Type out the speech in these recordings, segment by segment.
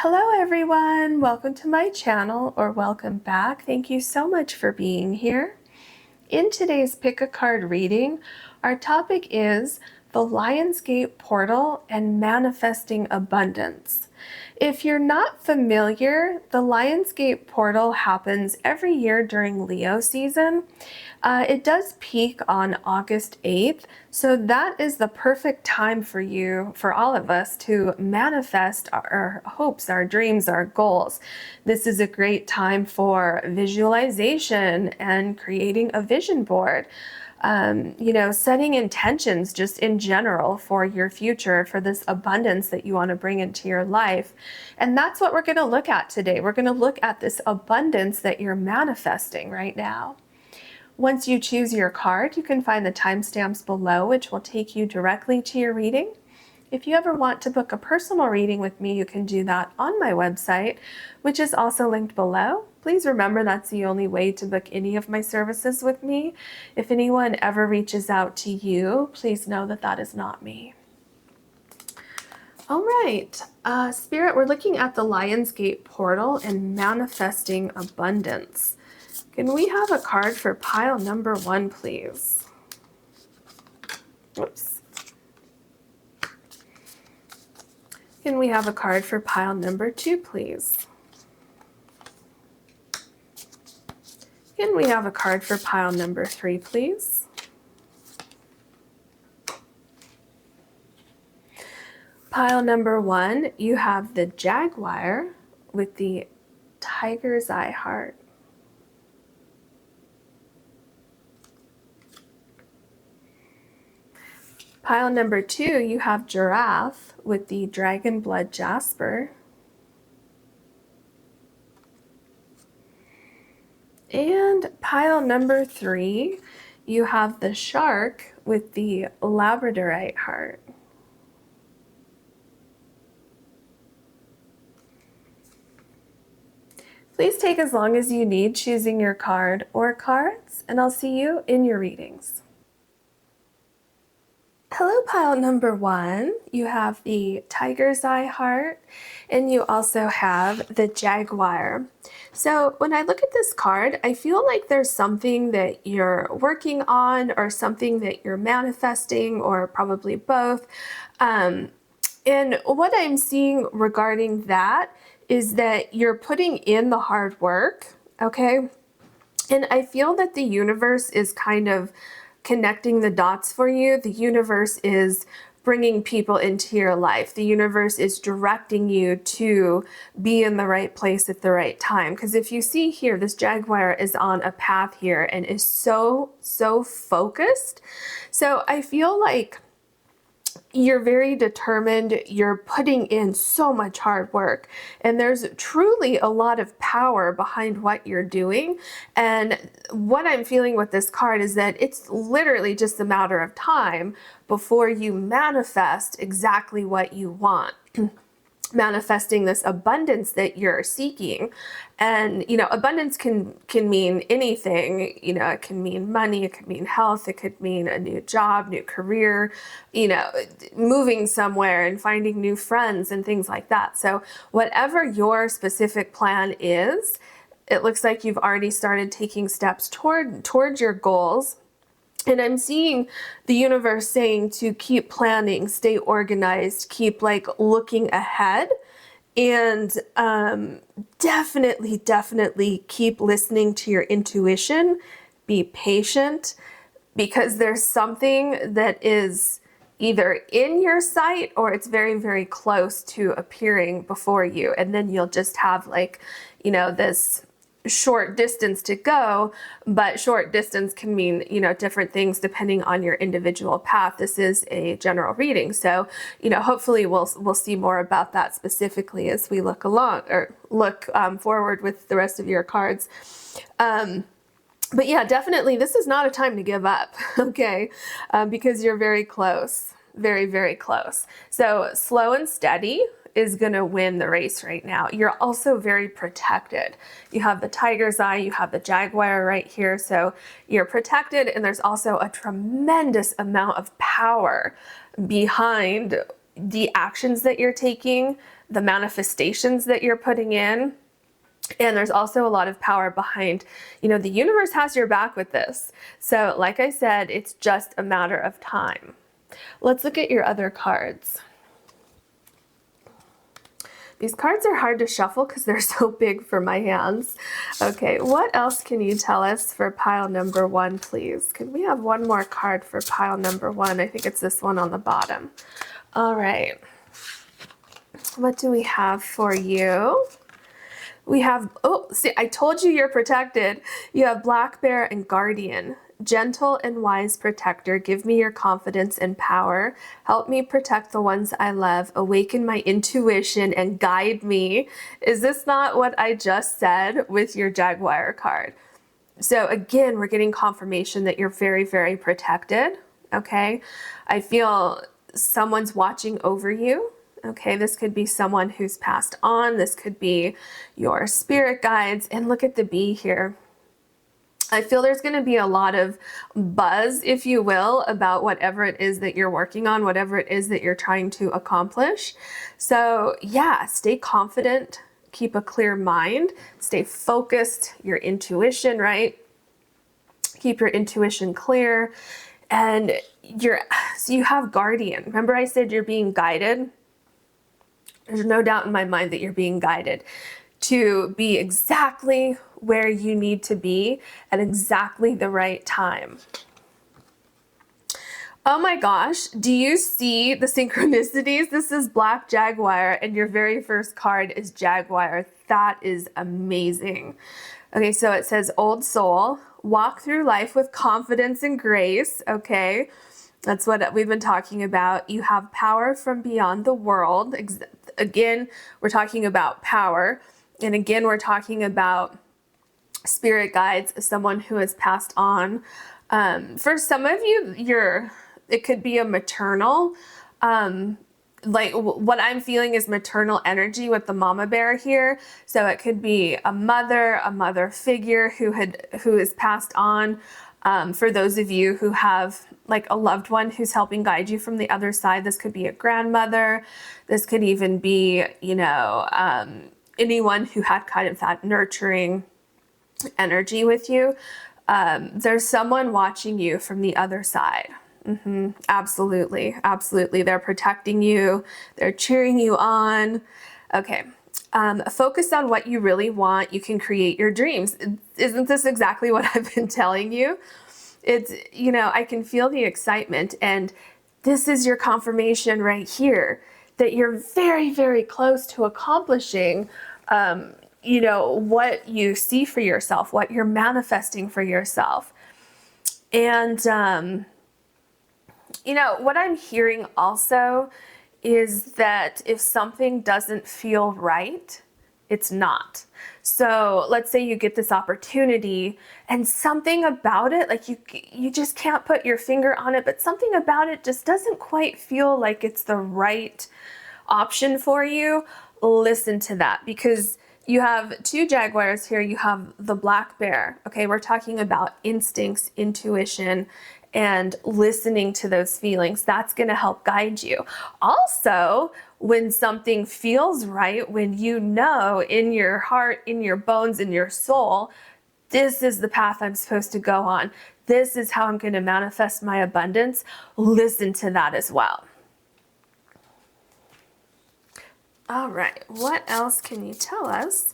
Hello everyone, welcome to my channel, or welcome back. Thank you so much for being here. In today's Pick a Card reading, our topic is the Lionsgate Portal and Manifesting Abundance. If you're not familiar, the Lionsgate Portal happens every year during Leo season. It does peak on August 8th, so that is the perfect time for you, for all of us, to manifest our hopes, our dreams, our goals. This is a great time for visualization and creating a vision board. Setting intentions just in general for your future, for this abundance that you want to bring into your life. And that's what we're going to look at today. We're going to look at this abundance that you're manifesting right now. Once you choose your card, you can find the timestamps below, which will take you directly to your reading. If you ever want to book a personal reading with me, you can do that on my website, which is also linked below. Please remember that's the only way to book any of my services with me. If anyone ever reaches out to you, please know that that is not me. All right, Spirit, we're looking at the Lionsgate Portal and manifesting abundance. Can we have a card for pile number 1, please? Whoops. Can we have a card for pile number 2, please? Can we have a card for pile number 3, please? Pile number 1, you have the Jaguar with the Tiger's Eye heart. Pile number 2, you have Giraffe with the Dragon Blood Jasper. And pile number 3, you have the Shark with the Labradorite heart. Please take as long as you need choosing your card or cards, and I'll see you in your readings. Hello, pile number 1. You have the Tiger's Eye heart, and you also have the Jaguar. So when I look at this card, I feel like there's something that you're working on, or something that you're manifesting, or probably both. And what I'm seeing regarding that is that you're putting in the hard work, okay? And I feel that the universe is kind of connecting the dots for you. The universe is bringing people into your life. The universe is directing you to be in the right place at the right time. Because if you see here, this Jaguar is on a path here and is so focused. So I feel like you're very determined, you're putting in so much hard work, and there's truly a lot of power behind what you're doing. And what I'm feeling with this card is that it's literally just a matter of time before you manifest exactly what you want. Manifesting this abundance that you're seeking. And abundance can mean anything. It can mean money, it could mean health, it could mean a new job, new career, moving somewhere and finding new friends and things like that. So whatever your specific plan is, it looks like you've already started taking steps towards your goals. And I'm seeing the universe saying to keep planning, stay organized, keep looking ahead, and definitely keep listening to your intuition. Be patient, because there's something that is either in your sight or it's very close to appearing before you. And then you'll just have this short distance to go, but short distance can mean, different things depending on your individual path. This is a general reading. So, hopefully we'll see more about that specifically as we look along, or look forward with the rest of your cards. But yeah, definitely this is not a time to give up, okay? Because you're very close, very close. So slow and steady is going to win the race right now. You're also very protected. You have the Tiger's Eye, you have the Jaguar right here. So you're protected, and there's also a tremendous amount of power behind the actions that you're taking, the manifestations that you're putting in. And there's also a lot of power behind, the universe has your back with this. So like I said, it's just a matter of time. Let's look at your other cards. These cards are hard to shuffle because they're so big for my hands. Okay, what else can you tell us for pile number 1, please? Could we have one more card for pile number 1? I think it's this one on the bottom. All right. What do we have for you? We have, oh, see, I told you you're protected. You have Black Bear and Guardian. Gentle and wise protector, give me your confidence and power. Help me protect the ones I love. Awaken my intuition and guide me. Is this not what I just said with your Jaguar card? So again, we're getting confirmation that you're very, very protected. Okay. I feel someone's watching over you. Okay, this could be someone who's passed on. This could be your spirit guides. And look at the bee here. I feel there's going to be a lot of buzz, if you will, about whatever it is that you're working on, whatever it is that you're trying to accomplish. So yeah, stay confident, keep a clear mind, stay focused, your intuition, right? Keep your intuition clear. And so you have Guardian. Remember I said you're being guided? There's no doubt in my mind that you're being guided to be exactly where you need to be at exactly the right time. Oh my gosh, do you see the synchronicities? This is Black Jaguar and your very first card is Jaguar. That is amazing. Okay, so it says Old Soul, walk through life with confidence and grace, okay? That's what we've been talking about. You have power from beyond the world. Again, we're talking about power. And again, we're talking about spirit guides, someone who has passed on. For some of you, it could be a maternal, like what I'm feeling is maternal energy with the mama bear here. So it could be a mother figure who has passed on. For those of you who have like a loved one who's helping guide you from the other side, this could be a grandmother. This could even be, anyone who had kind of that nurturing energy with you. There's someone watching you from the other side. Absolutely. Absolutely. They're protecting you. They're cheering you on. Okay. Focus on what you really want. You can create your dreams. Isn't this exactly what I've been telling you? It's, I can feel the excitement, and this is your confirmation right here that you're very, very close to accomplishing, what you see for yourself, what you're manifesting for yourself. And, what I'm hearing also is that if something doesn't feel right, it's not. So let's say you get this opportunity and something about it, like you just can't put your finger on it, but something about it just doesn't quite feel like it's the right option for you. Listen to that, because you have 2 jaguars here. You have the black bear. Okay, we're talking about instincts, intuition, and listening to those feelings. That's going to help guide you. Also, when something feels right, when you know in your heart, in your bones, in your soul, this is the path I'm supposed to go on. This is how I'm going to manifest my abundance. Listen to that as well. All right, what else can you tell us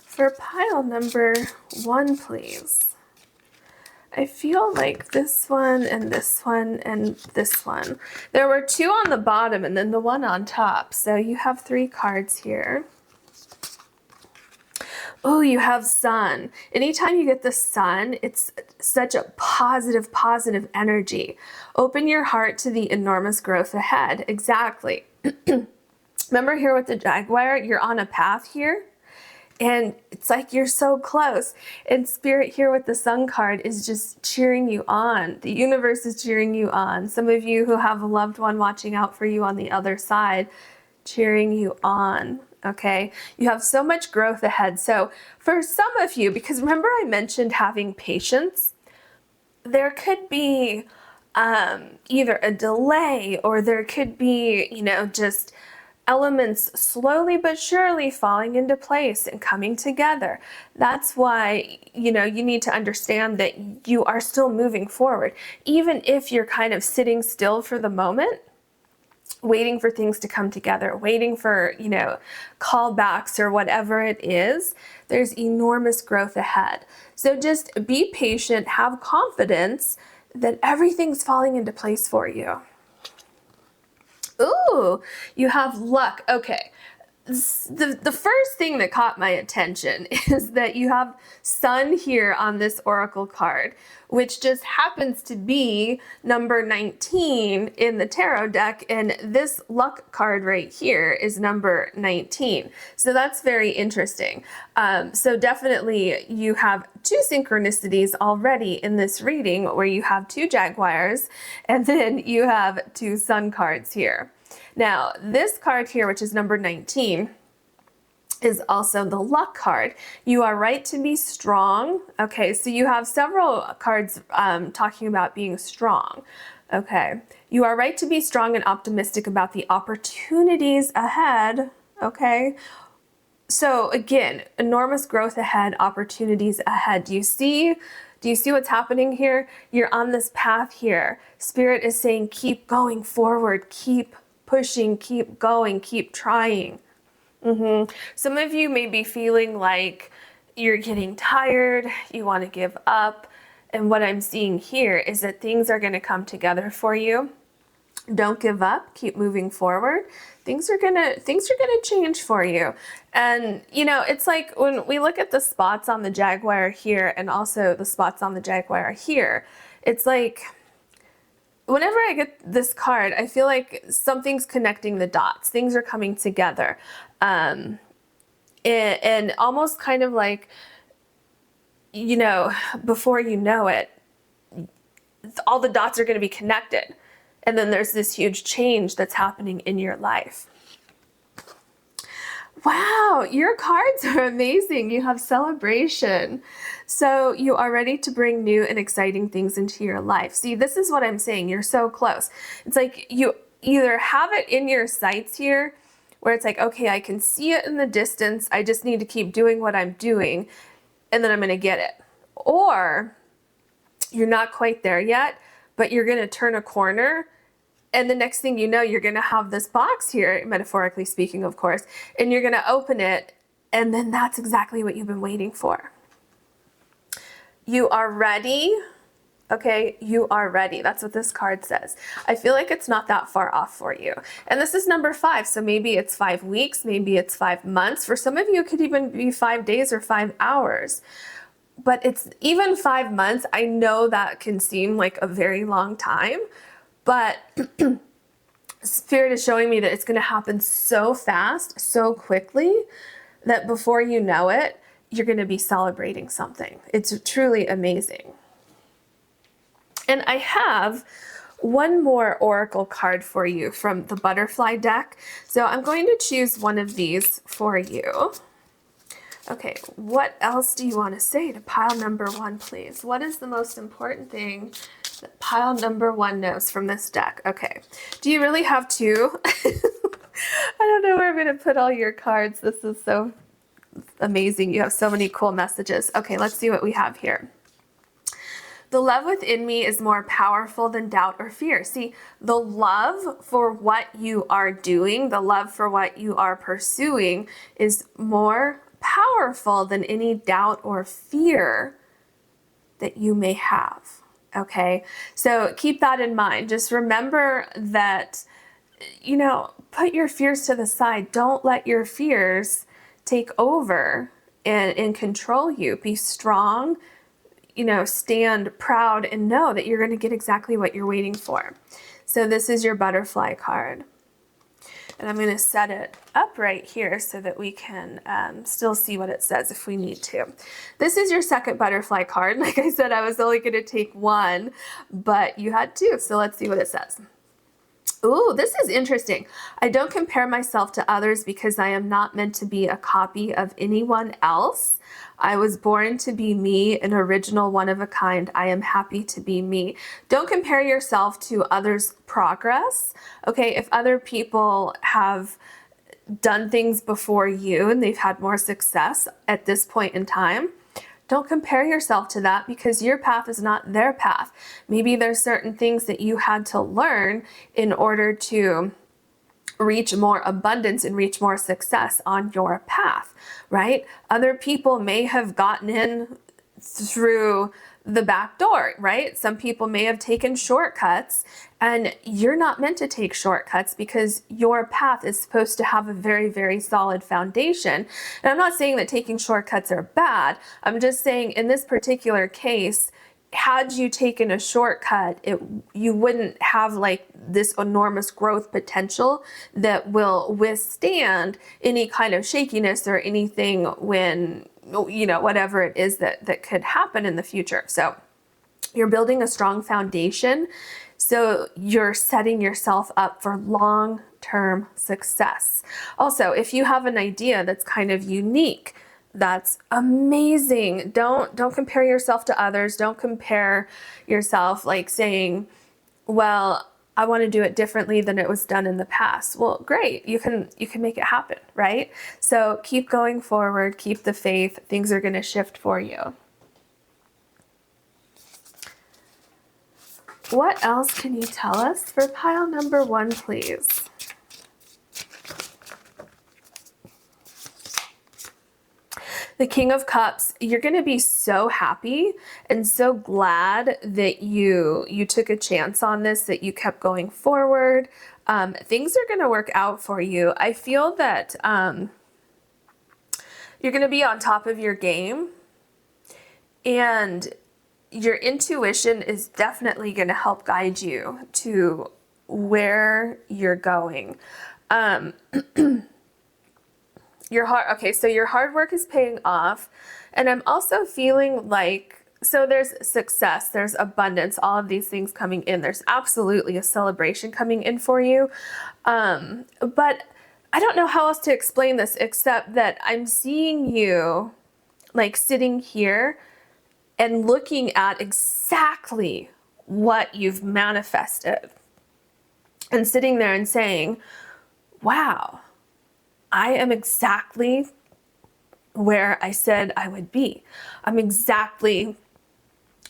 for pile number 1, please? I feel like this one and this one and this one. There were 2 on the bottom and then the one on top. So you have 3 cards here. Oh, you have sun. Anytime you get the sun, it's such a positive energy. Open your heart to the enormous growth ahead. Exactly. Remember here with the jaguar, you're on a path here. And it's like you're so close. And spirit here with the sun card is just cheering you on. The universe is cheering you on. Some of you who have a loved one watching out for you on the other side, cheering you on. Okay, you have so much growth ahead. So for some of you, because remember I mentioned having patience, there could be either a delay or there could be, just elements slowly but surely falling into place and coming together. That's why, you need to understand that you are still moving forward. Even if you're kind of sitting still for the moment, waiting for things to come together, waiting for, callbacks or whatever it is, there's enormous growth ahead. So just be patient, have confidence that everything's falling into place for you. Ooh, you have luck. Okay. The first thing that caught my attention is that you have sun here on this oracle card, which just happens to be number 19 in the tarot deck, and this luck card right here is number 19. So that's very interesting. So definitely you have two synchronicities already in this reading, where you have two jaguars and then you have two sun cards here. Now, this card here, which is number 19, is also the luck card. You are right to be strong. Okay, so you have several cards talking about being strong. Okay, you are right to be strong and optimistic about the opportunities ahead. Okay, so again, enormous growth ahead, opportunities ahead. Do you see what's happening here? You're on this path here. Spirit is saying, keep going forward, keep pushing, keep going, keep trying. Some of you may be feeling like you're getting tired, you want to give up. And what I'm seeing here is that things are going to come together for you. Don't give up, keep moving forward. Things are gonna change for you. And it's like when we look at the spots on the jaguar here and also the spots on the jaguar here, it's like whenever I get this card, I feel like something's connecting the dots. Things are coming together. And almost kind of like, before you know it, all the dots are going to be connected. And then there's this huge change that's happening in your life. Wow, your cards are amazing. You have celebration. So you are ready to bring new and exciting things into your life. See, this is what I'm saying. You're so close. It's like you either have it in your sights here, where it's like, okay, I can see it in the distance. I just need to keep doing what I'm doing, and then I'm going to get it. Or you're not quite there yet, but you're going to turn a corner, and the next thing you know, you're going to have this box here, metaphorically speaking, of course, and you're going to open it, and then that's exactly what you've been waiting for. You are ready. Okay, you are ready. That's what this card says. I feel like it's not that far off for you. And this is number 5, so maybe it's 5 weeks, maybe it's 5 months. For some of you, it could even be 5 days or 5 hours. But it's even 5 months. I know that can seem like a very long time, but Spirit is showing me that it's going to happen so fast, so quickly, that before you know it, you're going to be celebrating something. It's truly amazing. And I have one more oracle card for you from the butterfly deck. So I'm going to choose one of these for you. Okay, what else do you want to say to pile number 1, please? What is the most important thing that pile number 1 knows from this deck? Okay, do you really have 2? I don't know where I'm going to put all your cards. This is so amazing. You have so many cool messages. Okay, let's see what we have here. The love within me is more powerful than doubt or fear. See, the love for what you are doing, the love for what you are pursuing is more powerful than any doubt or fear that you may have. Okay, so keep that in mind. Just remember that, put your fears to the side. Don't let your fears take over and control you. Be strong. Stand proud and know that you're going to get exactly what you're waiting for. So this is your butterfly card. And I'm going to set it up right here so that we can still see what it says if we need to. This is your second butterfly card. Like I said, I was only going to take 1, but you had 2. So let's see what it says. Ooh, this is interesting. I don't compare myself to others because I am not meant to be a copy of anyone else. I was born to be me, an original, one of a kind. I am happy to be me. Don't compare yourself to others' progress. Okay, if other people have done things before you and they've had more success at this point in time. Don't compare yourself to that, because your path is not their path. Maybe there's certain things that you had to learn in order to reach more abundance and reach more success on your path, right? Other people may have gotten in through the back door, right? Some people may have taken shortcuts, and you're not meant to take shortcuts, because your path is supposed to have a very, very solid foundation. And I'm not saying that taking shortcuts are bad. I'm just saying in this particular case, had you taken a shortcut, you wouldn't have like this enormous growth potential that will withstand any kind of shakiness or anything when, you know, whatever it is that could happen in the future. So you're building a strong foundation. So you're setting yourself up for long-term success. Also, if you have an idea that's kind of unique, that's amazing. Don't compare yourself to others. Don't compare yourself like saying, well, I want to do it differently than it was done in the past. Well, great. You can make it happen, right? So keep going forward, keep the faith. Things are going to shift for you. What else can you tell us for pile number 1, please? The King of Cups, you're going to be so happy and so glad that you took a chance on this, that you kept going forward. Things are going to work out for you. I feel that you're going to be on top of your game, and your intuition is definitely going to help guide you to where you're going. Your hard work is paying off. And I'm also feeling like, so there's success, there's abundance, all of these things coming in. There's absolutely a celebration coming in for you. But I don't know how else to explain this, except that I'm seeing you like sitting here and looking at exactly what you've manifested and sitting there and saying, wow, I am exactly where I said I would be. I'm exactly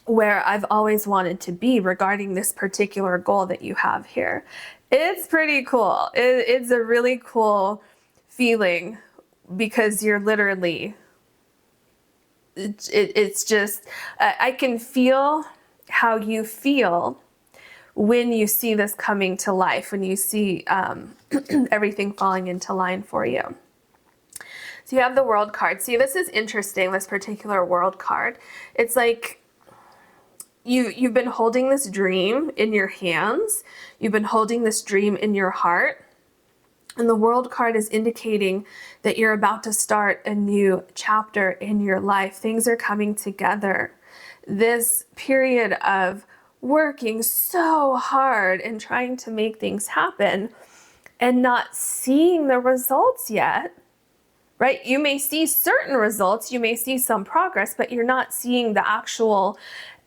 where I've always wanted to be regarding this particular goal that you have here. It's pretty cool. It's a really cool feeling, because you're literally, it's just, I can feel how you feel when you see this coming to life, when you see everything falling into line for you. So you have the World card. See, this is interesting, this particular World card. It's like you've been holding this dream in your hands. You've been holding this dream in your heart. And the World card is indicating that you're about to start a new chapter in your life. Things are coming together. This period of working so hard and trying to make things happen and not seeing the results yet, right? You may see certain results, you may see some progress, but you're not seeing the actual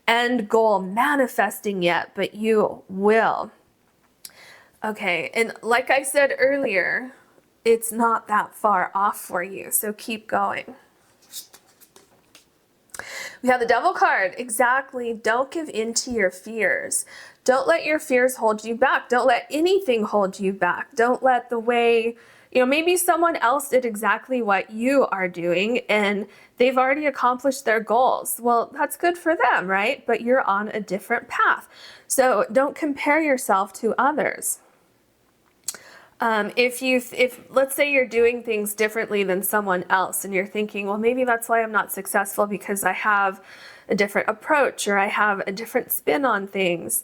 end goal manifesting yet, but you will. Okay, and like I said earlier, it's not that far off for you, so keep going. We have the Devil card. Exactly. Don't give in to your fears. Don't let your fears hold you back. Don't let anything hold you back. Don't let the way, maybe someone else did exactly what you are doing and they've already accomplished their goals. Well, that's good for them, right? But you're on a different path. So don't compare yourself to others. If let's say you're doing things differently than someone else and you're thinking, well, maybe that's why I'm not successful, because I have a different approach or I have a different spin on things.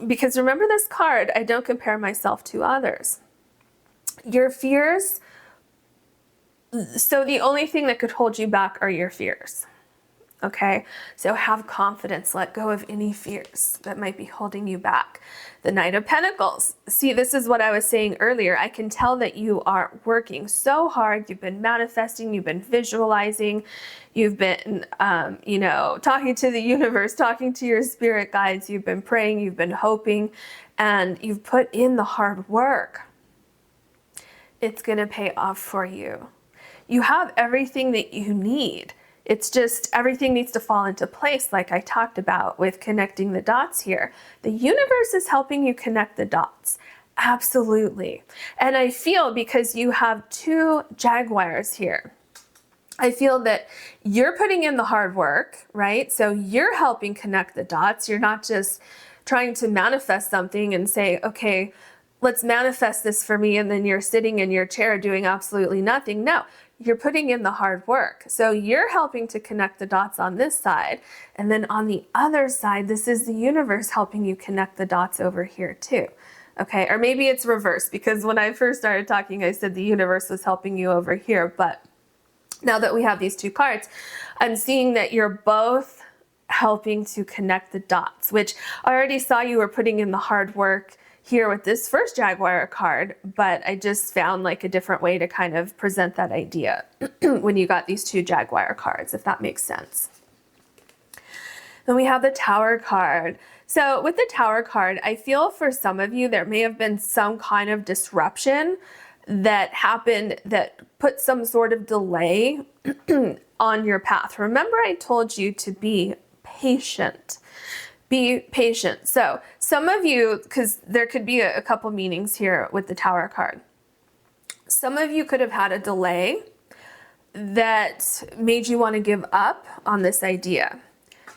Because remember this card, I don't compare myself to others. Your fears, so the only thing that could hold you back are your fears. Okay, so have confidence, let go of any fears that might be holding you back. The Knight of Pentacles. See, this is what I was saying earlier. I can tell that you are working so hard. You've been manifesting, you've been visualizing, you've been, talking to the universe, talking to your spirit guides, you've been praying, you've been hoping, and you've put in the hard work. it's going to pay off for you. You have everything that you need. It's just everything needs to fall into place, like I talked about with connecting the dots here. The universe is helping you connect the dots. Absolutely. And I feel because you have 2 jaguars here, I feel that you're putting in the hard work, right? So you're helping connect the dots. You're not just trying to manifest something and say, okay, let's manifest this for me. And then you're sitting in your chair doing absolutely nothing. No, you're putting in the hard work. So you're helping to connect the dots on this side. And then on the other side, this is the universe helping you connect the dots over here too. Okay, or maybe it's reversed, because when I first started talking, I said the universe was helping you over here. But now that we have these 2 cards, I'm seeing that you're both helping to connect the dots, which I already saw you were putting in the hard work here with this first Jaguar card, but I just found like a different way to kind of present that idea when you got these 2 Jaguar cards, if that makes sense. Then we have the Tower card. So with the Tower card, I feel for some of you, there may have been some kind of disruption that happened that put some sort of delay on your path. Remember, I told you to be patient. Be patient. So some of you, because there could be a couple meanings here with the Tower card. Some of you could have had a delay that made you want to give up on this idea.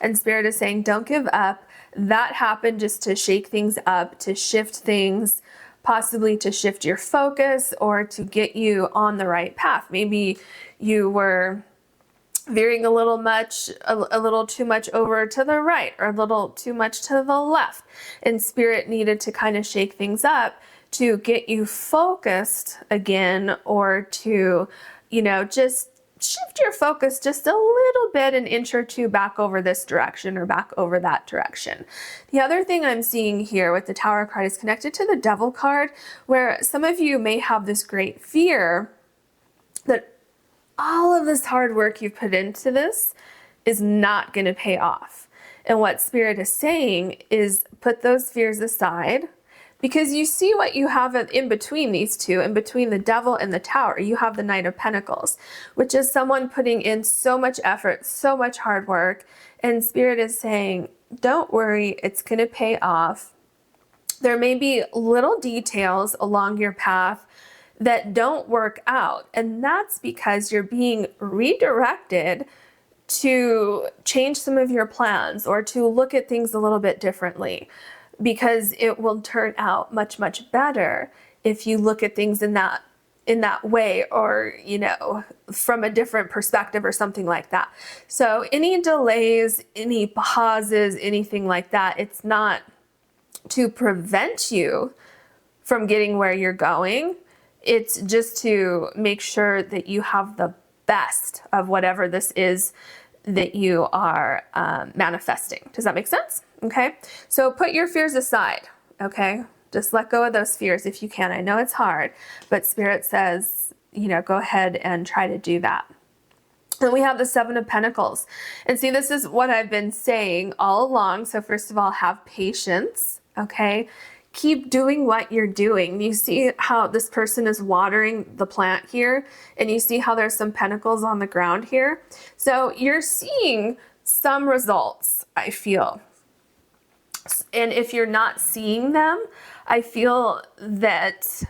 And Spirit is saying, don't give up. That happened just to shake things up, to shift things, possibly to shift your focus or to get you on the right path. Maybe you were veering a little too much over to the right or a little too much to the left. And Spirit needed to kind of shake things up to get you focused again, or to, just shift your focus just a little bit, an inch or 2 back over this direction or back over that direction. The other thing I'm seeing here with the Tower card is connected to the Devil card, where some of you may have this great fear that all of this hard work you've put into this is not going to pay off. And what Spirit is saying is put those fears aside, because you see what you have in between these 2, in between the Devil and the Tower. You have the Knight of Pentacles, which is someone putting in so much effort, so much hard work. And Spirit is saying, don't worry, it's going to pay off. There may be little details along your path that don't work out. And that's because you're being redirected to change some of your plans or to look at things a little bit differently, because it will turn out much, much better if you look at things in that way, or, from a different perspective or something like that. So any delays, any pauses, anything like that, it's not to prevent you from getting where you're going. It's just to make sure that you have the best of whatever this is that you are manifesting. Does that make sense? Okay. So put your fears aside. Okay. Just let go of those fears if you can. I know it's hard, but Spirit says, go ahead and try to do that. And we have the 7 of Pentacles. And see, this is what I've been saying all along. So first of all, have patience. Okay. Keep doing what you're doing. You see how this person is watering the plant here, and you see how there's some pentacles on the ground here. So you're seeing some results, I feel. And if you're not seeing them, I feel that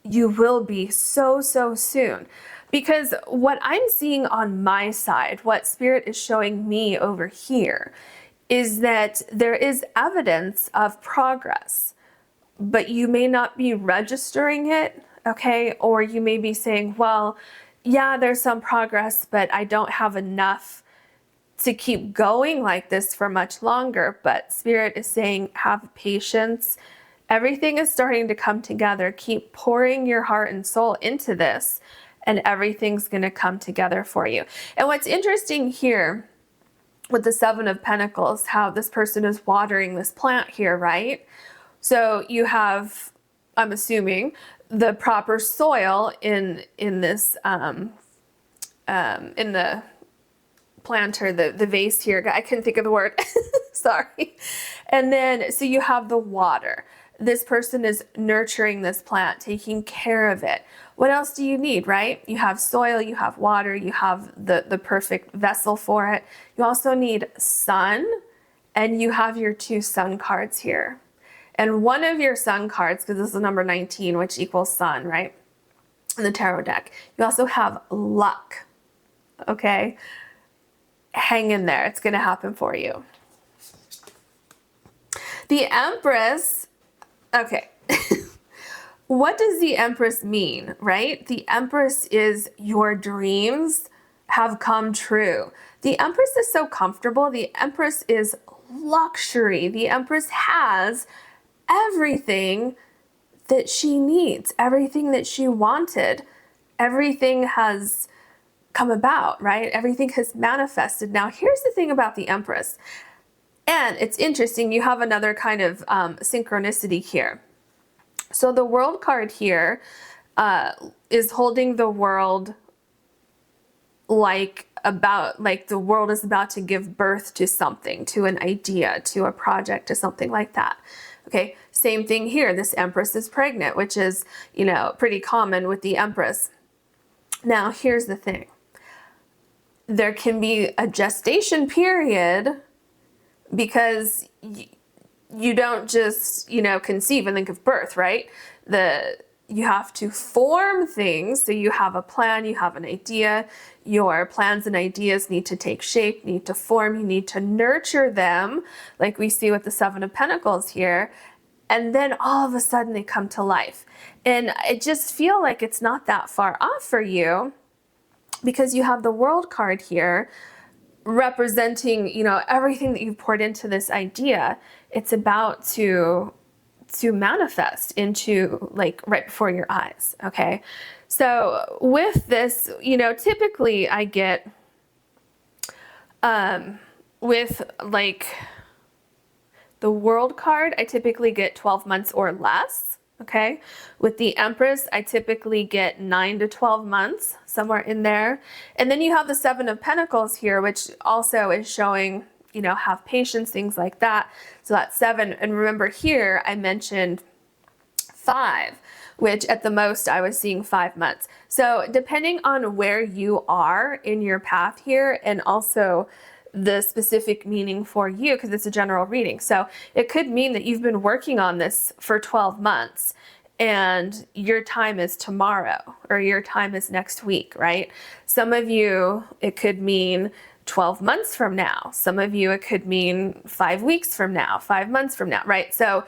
you will be so soon. Because what I'm seeing on my side, what Spirit is showing me over here, is that there is evidence of progress, but you may not be registering it, okay? Or you may be saying, well, yeah, there's some progress, but I don't have enough to keep going like this for much longer. But Spirit is saying, have patience. Everything is starting to come together. Keep pouring your heart and soul into this, and everything's going to come together for you. And what's interesting here with the 7 of Pentacles, how this person is watering this plant here, right? So you have, I'm assuming, the proper soil in this in the planter, the vase here. I couldn't think of the word. Sorry. And then so you have the water. This person is nurturing this plant, taking care of it. What else do you need, right? You have soil, you have water, you have the perfect vessel for it. You also need sun, and you have your 2 sun cards here. And one of your sun cards, because this is number 19, which equals sun, right? In the tarot deck. You also have luck, okay? Hang in there. It's going to happen for you. The Empress, okay. What does the Empress mean, right? The Empress is your dreams have come true. The Empress is so comfortable. The Empress is luxury. The Empress has everything that she needs, everything that she wanted. Everything has come about, right? Everything has manifested. Now, here's the thing about the Empress. And it's interesting, you have another kind of synchronicity here. So the World card here is holding the world like the world is about to give birth to something, to an idea, to a project, to something like that. Okay, same thing here. This Empress is pregnant, which is, you know, pretty common with the Empress. Now, here's the thing. There can be a gestation period because you don't just, you know, conceive and then give birth, right? You have to form things. So you have a plan, you have an idea. Your plans and ideas need to take shape, need to form, you need to nurture them, like we see with the 7 of Pentacles here. And then all of a sudden they come to life. And I just feel like it's not that far off for you because you have the World card here representing, you know, everything that you've poured into this idea. It's about to manifest into, like, right before your eyes. Okay. So with this, you know, typically I get, with like the World card, I typically get 12 months or less. Okay. With the Empress, I typically get 9 to 12 months, somewhere in there. And then you have the 7 of Pentacles here, which also is showing, you know, have patience, things like that. So that's 7. And remember here, I mentioned 5, which at the most I was seeing 5 months. So depending on where you are in your path here, and also the specific meaning for you, because it's a general reading. So it could mean that you've been working on this for 12 months and your time is tomorrow, or your time is next week, right? Some of you, it could mean 12 months from now. Some of you, it could mean 5 weeks from now, 5 months from now, right? So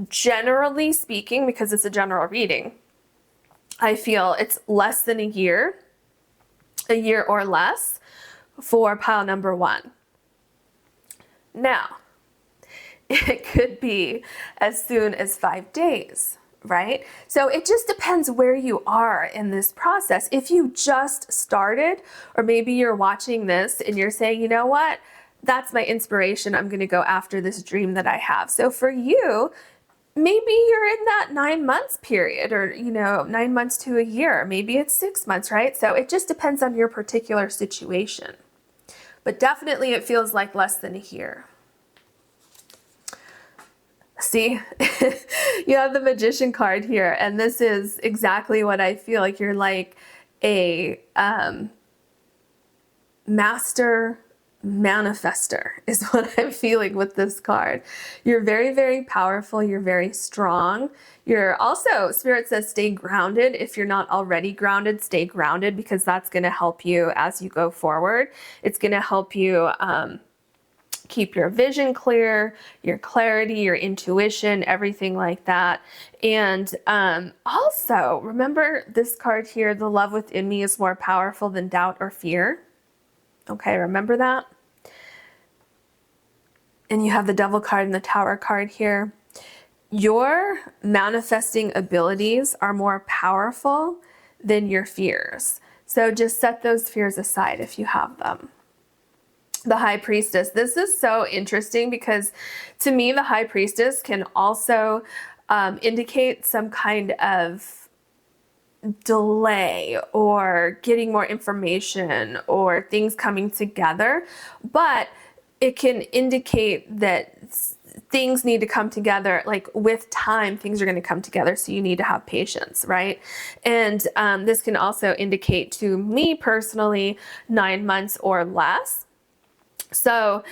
generally speaking, because it's a general reading, I feel it's less than a year or less for pile number 1. Now, it could be as soon as 5 days, right? So it just depends where you are in this process. If you just started, or maybe you're watching this and you're saying, you know what, that's my inspiration, I'm going to go after this dream that I have. So for you, maybe you're in that 9 months period, or, you know, 9 months to a year. Maybe it's 6 months, right? So it just depends on your particular situation. But definitely it feels like less than a year. See, you have the Magician card here, and this is exactly what I feel like. You're like a master manifester is what I'm feeling with this card. You're very, very powerful. You're very strong. You're also, Spirit says, stay grounded. If you're not already grounded, stay grounded, because that's going to help you as you go forward. It's going to help you keep your vision clear, your clarity, your intuition, everything like that. And also remember this card here, the love within me is more powerful than doubt or fear. Okay, remember that? And you have the Devil card and the Tower card here. Your manifesting abilities are more powerful than your fears. So just set those fears aside if you have them. The High Priestess. This is so interesting because to me, the High Priestess can also indicate some kind of delay or getting more information or things coming together, but it can indicate that things need to come together. Like with time, things are going to come together. So you need to have patience, right? And this can also indicate to me personally 9 months or less. So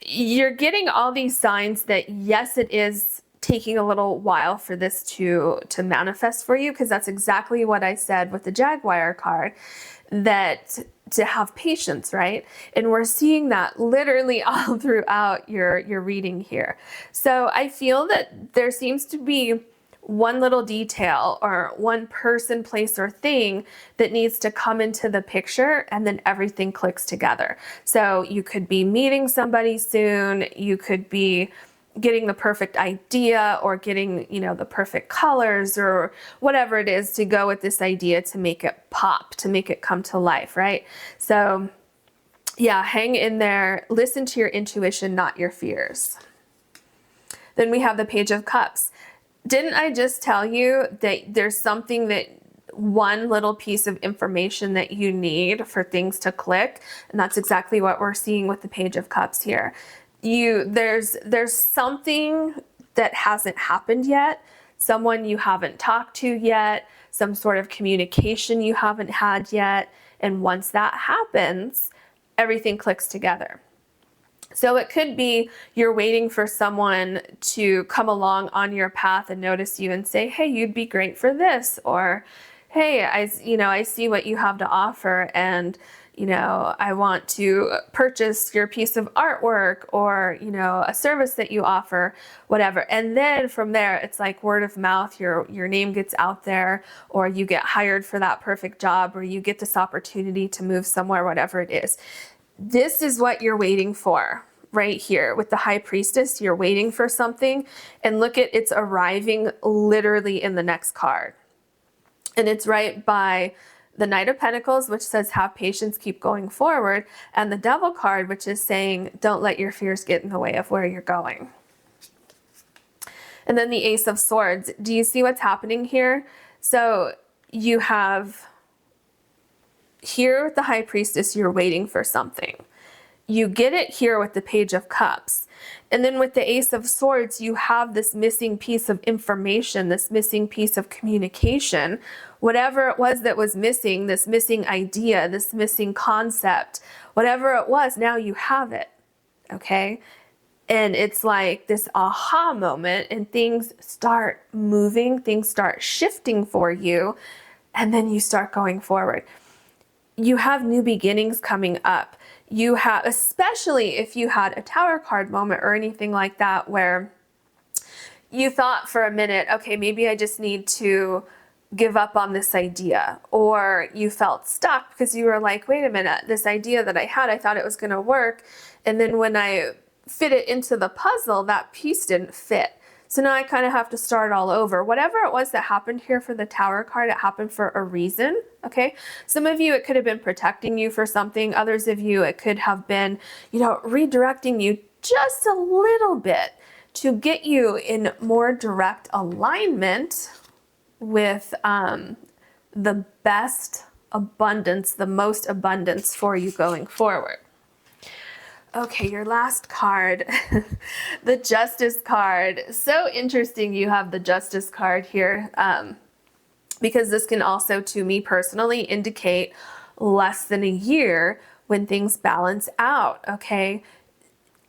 you're getting all these signs that yes, it is taking a little while for this to manifest for you, because that's exactly what I said with the Jaguar card, that to have patience, right? And we're seeing that literally all throughout your reading here. So I feel that there seems to be one little detail or one person, place, or thing that needs to come into the picture, and then everything clicks together. So you could be meeting somebody soon, you could be getting the perfect idea, or getting, you know, the perfect colors or whatever it is to go with this idea to make it pop, to make it come to life, right? So yeah, hang in there, listen to your intuition, not your fears. Then we have the Page of Cups. Didn't I just tell you that there's something, that one little piece of information that you need for things to click? And that's exactly what we're seeing with the Page of Cups here. There's something that hasn't happened yet, someone you haven't talked to yet, some sort of communication you haven't had yet. And once that happens, everything clicks together. So it could be you're waiting for someone to come along on your path and notice you and say, hey, you'd be great for this. Or, hey, I see what you have to offer, and, you know, I want to purchase your piece of artwork, or, you know, a service that you offer, whatever. And then from there, it's like word of mouth, your name gets out there, or you get hired for that perfect job, or you get this opportunity to move somewhere, whatever it is. This is what you're waiting for right here with the High Priestess. You're waiting for something, and look at, it's arriving literally in the next card. And it's right by the Knight of Pentacles, which says have patience, keep going forward, and the Devil card, which is saying don't let your fears get in the way of where you're going. And then the Ace of Swords. Do you see what's happening here? So you have here with the High Priestess, you're waiting for something. You get it here with the Page of Cups. And then with the Ace of Swords, you have this missing piece of information, this missing piece of communication, whatever it was that was missing, this missing idea, this missing concept, whatever it was, now you have it, okay? And it's like this aha moment, and things start moving, things start shifting for you, and then you start going forward. You have new beginnings coming up. You have, especially if you had a Tower card moment or anything like that, where you thought for a minute, okay, maybe I just need to give up on this idea, or you felt stuck because you were like, wait a minute, this idea that I had, I thought it was going to work. And then when I fit it into the puzzle, that piece didn't fit. So now I kind of have to start all over. Whatever it was that happened here for the Tower card, it happened for a reason, okay? Some of you, it could have been protecting you for something. Others of you, it could have been, you know, redirecting you just a little bit to get you in more direct alignment with the best abundance, the most abundance for you going forward. Okay, your last card, the Justice card. So interesting you have the Justice card here, because this can also, to me personally, indicate less than a year when things balance out, okay?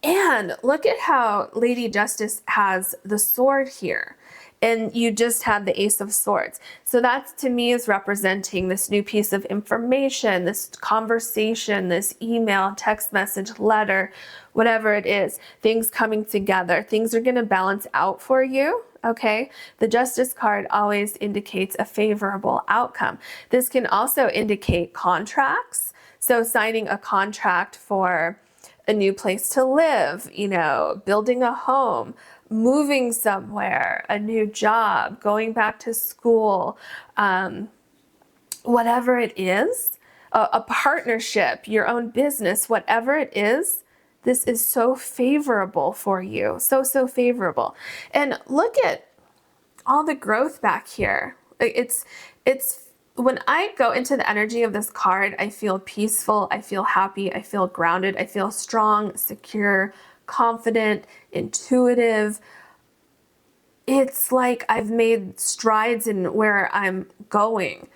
And look at how Lady Justice has the sword here. And you just had the Ace of Swords. So that to me is representing this new piece of information, this conversation, this email, text message, letter, whatever it is, things coming together. Things are going to balance out for you. Okay, the Justice card always indicates a favorable outcome. This can also indicate contracts. So signing a contract for a new place to live, you know, building a home, moving somewhere, a new job, going back to school, whatever it is, a partnership, your own business, whatever it is, this is so favorable for you. So favorable. And look at all the growth back here. It's when I go into the energy of this card, I feel peaceful, I feel happy, I feel grounded, I feel strong, secure, confident, intuitive. It's like I've made strides in where I'm going,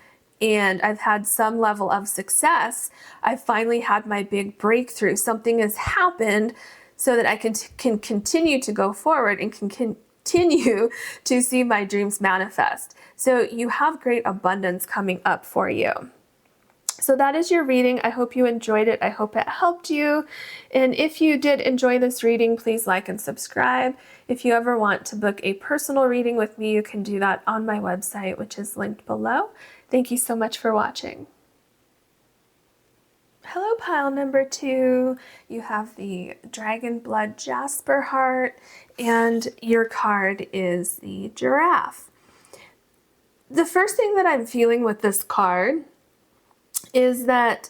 and I've had some level of success. I finally had my big breakthrough. Something has happened so that I can continue to go forward and can continue to see my dreams manifest. So you have great abundance coming up for you. So that is your reading. I hope you enjoyed it. I hope it helped you. And if you did enjoy this reading, please like and subscribe. If you ever want to book a personal reading with me, you can do that on my website, which is linked below. Thank you so much for watching. Hello, pile number 2. You have the Dragon Blood Jasper heart, and your card is the giraffe. The first thing that I'm feeling with this card is that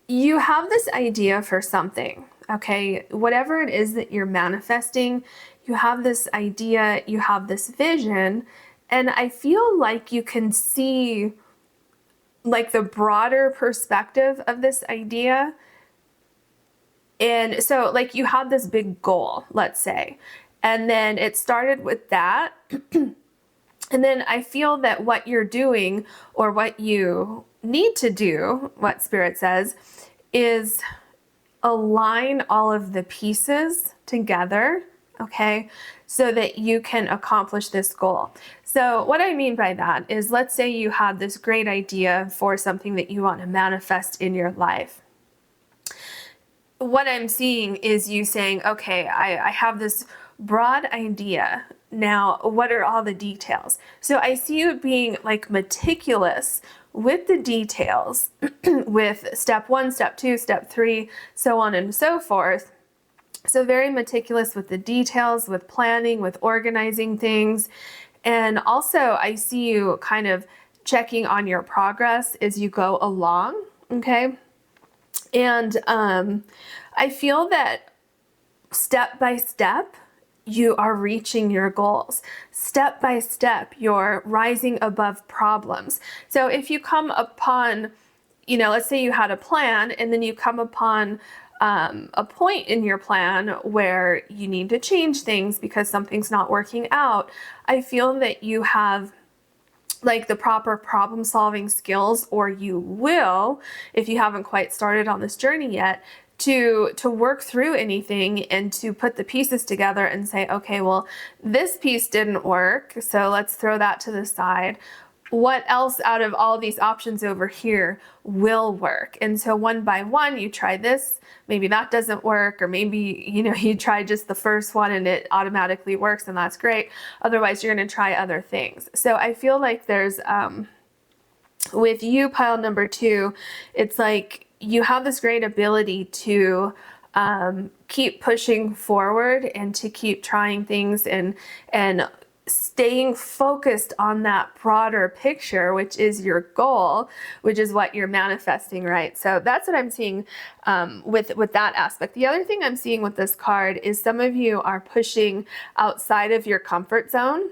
you have this idea for something, okay? Whatever it is that you're manifesting, you have this idea, you have this vision, and I feel like you can see like the broader perspective of this idea. And so like you have this big goal, let's say, and then it started with that. And then I feel that what you're doing, or what you need to do, what Spirit says, is align all of the pieces together, okay, so that you can accomplish this goal. So what I mean by that is, let's say you have this great idea for something that you want to manifest in your life. What I'm seeing is you saying, okay, I have this broad idea. Now, what are all the details? So I see you being like meticulous with the details, with step 1, step 2, step 3, so on and so forth. So very meticulous with the details, with planning, with organizing things. And also I see you kind of checking on your progress as you go along, okay? And I feel that step by step, you are reaching your goals. Step by step, you're rising above problems. So if you come upon, let's say you had a plan, and then you come upon a point in your plan where you need to change things because something's not working out, I feel that you have like the proper problem solving skills, or you will, if you haven't quite started on this journey yet, to work through anything and to put the pieces together and say, okay, well, this piece didn't work, so let's throw that to the side. What else out of all these options over here will work? And so one by one, you try this, maybe that doesn't work, or maybe, you try just the first one and it automatically works, and that's great. Otherwise, you're going to try other things. So I feel like there's, with you, pile number 2, it's like you have this great ability to keep pushing forward and to keep trying things and staying focused on that broader picture, which is your goal, which is what you're manifesting, right? So that's what I'm seeing with that aspect. The other thing I'm seeing with this card is some of you are pushing outside of your comfort zone.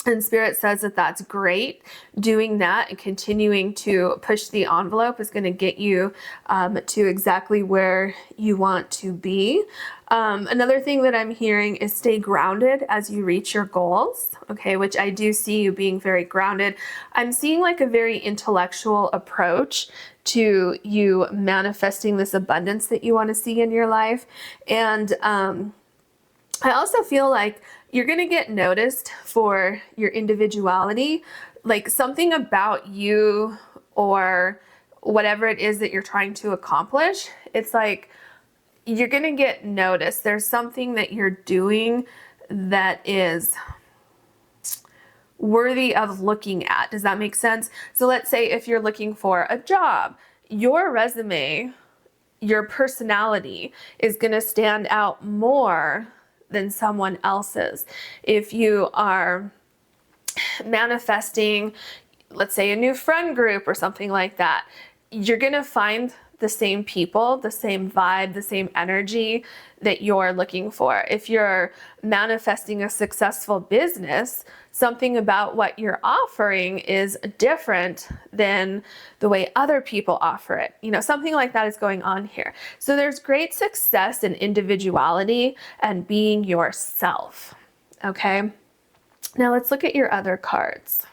And Spirit says that that's great. Doing that and continuing to push the envelope is going to get you to exactly where you want to be. Another thing that I'm hearing is stay grounded as you reach your goals, okay, which I do see you being very grounded. I'm seeing like a very intellectual approach to you manifesting this abundance that you want to see in your life. And I also feel like you're going to get noticed for your individuality, like something about you or whatever it is that you're trying to accomplish. It's like you're going to get noticed. There's something that you're doing that is worthy of looking at. Does that make sense? So let's say if you're looking for a job, your resume, your personality is going to stand out more than someone else's. If you are manifesting, let's say, a new friend group or something like that, you're going to find the same people, the same vibe, the same energy that you're looking for. If you're manifesting a successful business, something about what you're offering is different than the way other people offer it. You know, something like that is going on here. So there's great success in individuality and being yourself. Okay. Now let's look at your other cards.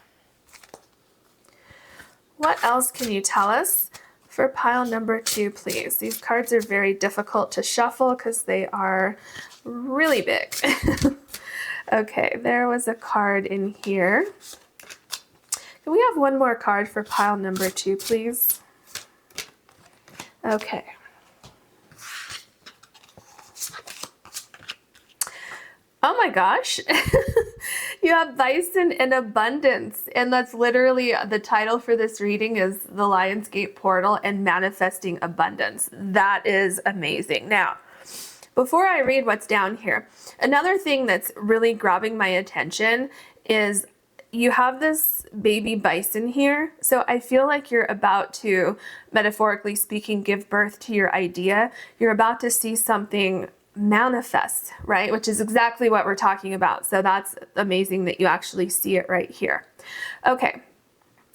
What else can you tell us for pile number 2, please? These cards are very difficult to shuffle because they are really big. Okay, there was a card in here. Can we have one more card for pile number 2, please? Okay. Oh my gosh. You have bison in abundance, and that's literally the title for this reading is The Lionsgate Portal and Manifesting Abundance. That is amazing. Now, before I read what's down here, another thing that's really grabbing my attention is you have this baby bison here. So I feel like you're about to, metaphorically speaking, give birth to your idea. You're about to see something manifest, right? Which is exactly what we're talking about. So that's amazing that you actually see it right here. Okay.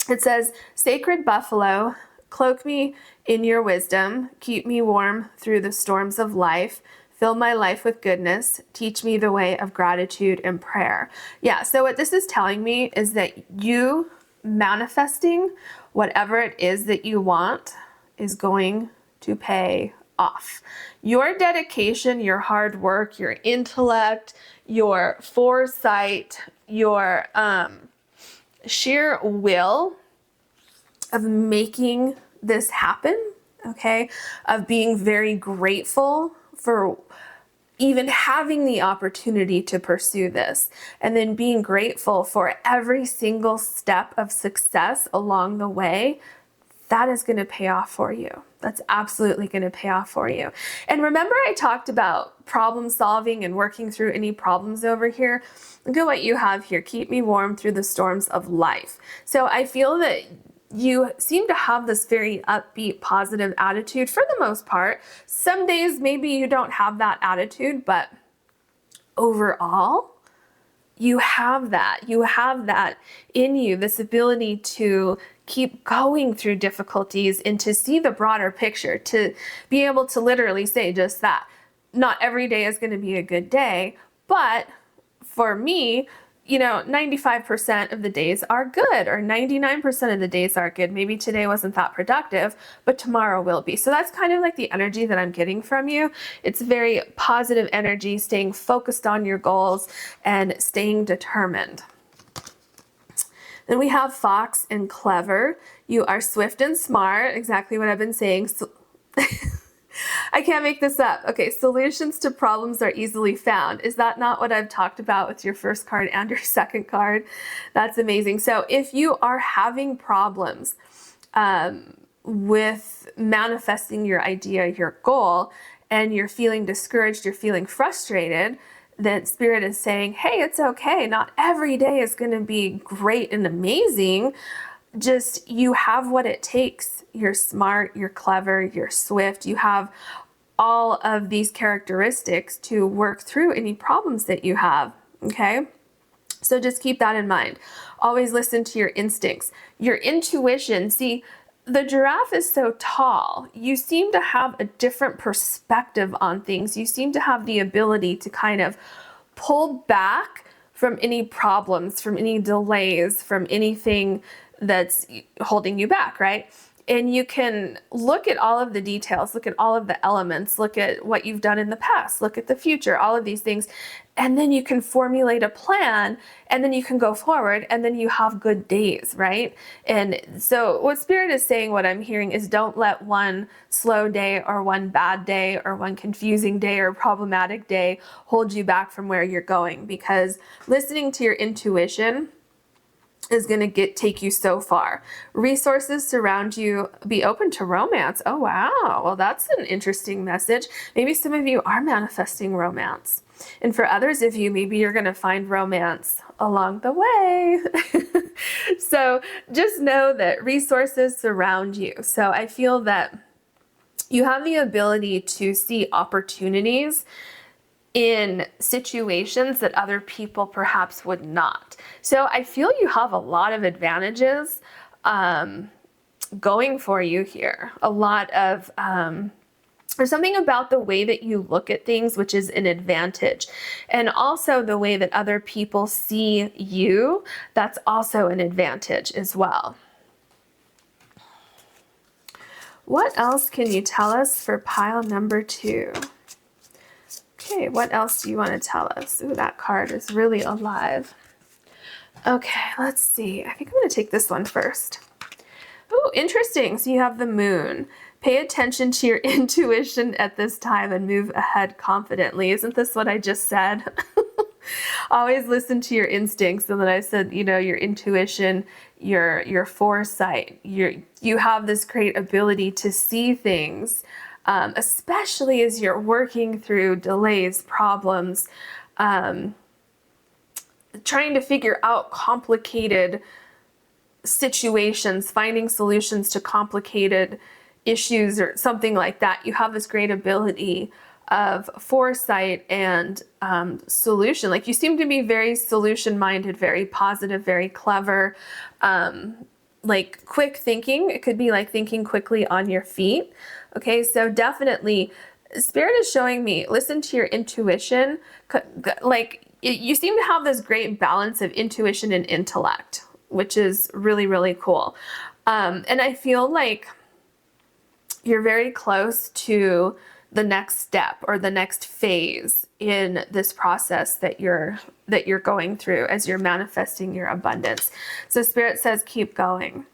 It says, Sacred Buffalo, cloak me in your wisdom, keep me warm through the storms of life, fill my life with goodness, teach me the way of gratitude and prayer. Yeah, so what this is telling me is that you manifesting whatever it is that you want is going to pay off. Your dedication, your hard work, your intellect, your foresight, your sheer will of making this happen, okay, of being very grateful for even having the opportunity to pursue this, and then being grateful for every single step of success along the way, that is going to pay off for you. That's absolutely going to pay off for you. And remember I talked about problem solving and working through any problems over here? Look at what you have here. Keep me warm through the storms of life. So I feel that you seem to have this very upbeat, positive attitude for the most part. Some days maybe you don't have that attitude, but overall, you have that. You have that in you, this ability to keep going through difficulties and to see the broader picture, to be able to literally say just that. Not every day is going to be a good day, but for me, you know, 95% of the days are good, or 99% of the days are good. Maybe today wasn't that productive, but tomorrow will be. So that's kind of like the energy that I'm getting from you. It's very positive energy, staying focused on your goals and staying determined. Then we have Fox and Clever. You are swift and smart, exactly what I've been saying. So I can't make this up. Okay, solutions to problems are easily found. Is that not what I've talked about with your first card and your second card? That's amazing. So if you are having problems with manifesting your idea, your goal, and you're feeling discouraged, you're feeling frustrated, then Spirit is saying, hey, it's okay. Not every day is going to be great and amazing. Just you have what it takes. You're smart, you're clever, you're swift. You have all of these characteristics to work through any problems that you have, okay? So just keep that in mind. Always listen to your instincts. Your intuition, see, the giraffe is so tall. You seem to have a different perspective on things. You seem to have the ability to kind of pull back from any problems, from any delays, from anything that's holding you back, right? And you can look at all of the details, look at all of the elements, look at what you've done in the past, look at the future, all of these things. And then you can formulate a plan, and then you can go forward, and then you have good days, right? And so what Spirit is saying, what I'm hearing is, don't let one slow day or one bad day or one confusing day or problematic day hold you back from where you're going, because listening to your intuition is going to take you so far. Resources surround you. Be open to romance. Oh, wow. Well, that's an interesting message. Maybe some of you are manifesting romance. And for others of you, maybe you're going to find romance along the way. So just know that resources surround you. So I feel that You have the ability to see opportunities in situations that other people perhaps would not. So I feel you have a lot of advantages going for you here. A lot of, there's something about the way that you look at things, which is an advantage. And also the way that other people see you, that's also an advantage as well. What else can you tell us for pile number 2? Okay, what else do you want to tell us? Ooh, that card is really alive. Okay, let's see. I think I'm going to take this one first. Oh, interesting. So you have the moon. Pay attention to your intuition at this time and move ahead confidently. Isn't this what I just said? Always listen to your instincts. And then I said, you know, your intuition, your foresight, you have this great ability to see things, especially as you're working through delays, problems, trying to figure out complicated situations, finding solutions to complicated issues or something like that. You have this great ability of foresight and solution. Like you seem to be very solution minded, very positive, very clever, like quick thinking. It could be like thinking quickly on your feet. Okay, so definitely Spirit is showing me, listen to your intuition. Like you seem to have this great balance of intuition and intellect, which is really, really cool. And I feel like you're very close to the next step or the next phase in this process that you're going through as you're manifesting your abundance. So Spirit says, keep going.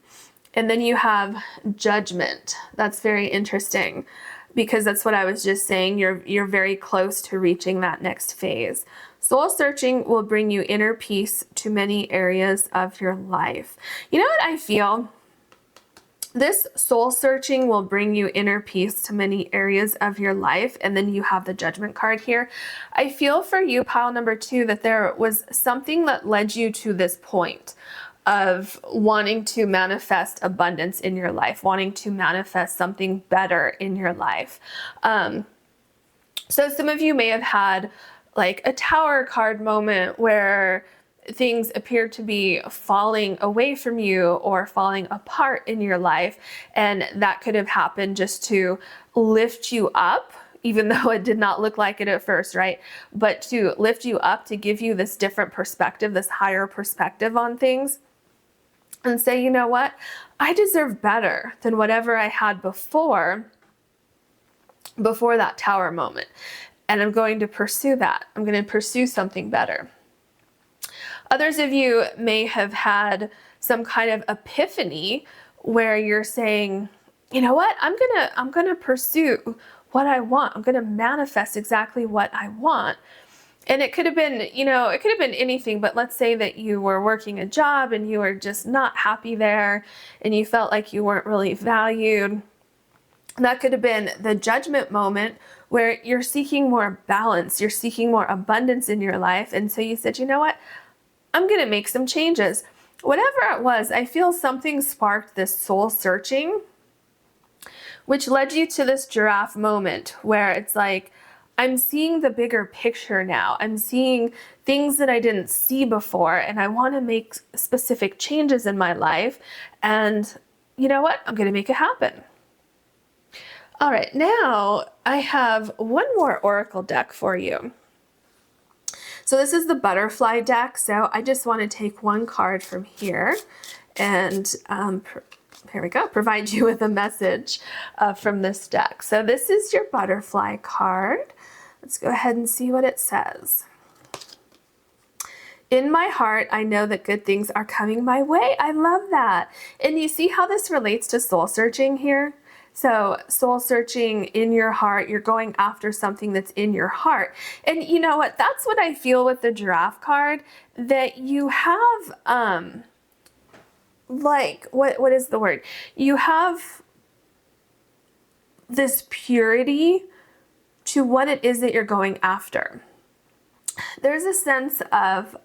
And then you have judgment. That's very interesting because that's what I was just saying. You're very close to reaching that next phase. Soul searching will bring you inner peace to many areas of your life. You know what I feel? This soul searching will bring you inner peace to many areas of your life. And then you have the judgment card here. I feel for you, pile number 2, that there was something that led you to this point of wanting to manifest abundance in your life, wanting to manifest something better in your life. So some of you may have had like a Tower card moment where things appear to be falling away from you or falling apart in your life. And that could have happened just to lift you up, even though it did not look like it at first, right? But to lift you up, to give you this different perspective, this higher perspective on things, and say, you know what? I deserve better than whatever I had before that Tower moment. And I'm going to pursue that. I'm going to pursue something better. Others of you may have had some kind of epiphany where you're saying, you know what, I'm gonna pursue what I want. I'm gonna manifest exactly what I want. And it could have been, you know, it could have been anything, but let's say that you were working a job and you were just not happy there and you felt like you weren't really valued. That could have been the judgment moment where you're seeking more balance, you're seeking more abundance in your life. And so you said, you know what? I'm going to make some changes. Whatever it was, I feel something sparked this soul searching, which led you to this giraffe moment where it's like, I'm seeing the bigger picture now. I'm seeing things that I didn't see before, and I want to make specific changes in my life. And you know what? I'm going to make it happen. All right, now I have one more oracle deck for you. So this is the butterfly deck. So I just want to take one card from here and here we go, provide you with a message from this deck. So this is your butterfly card. Let's go ahead and see what it says. In my heart, I know that good things are coming my way. I love that. And you see how this relates to soul searching here? So soul searching in your heart, you're going after something that's in your heart. And you know what? That's what I feel with the giraffe card, that you have, like, what is the word? You have this purity to what it is that you're going after. There's a sense of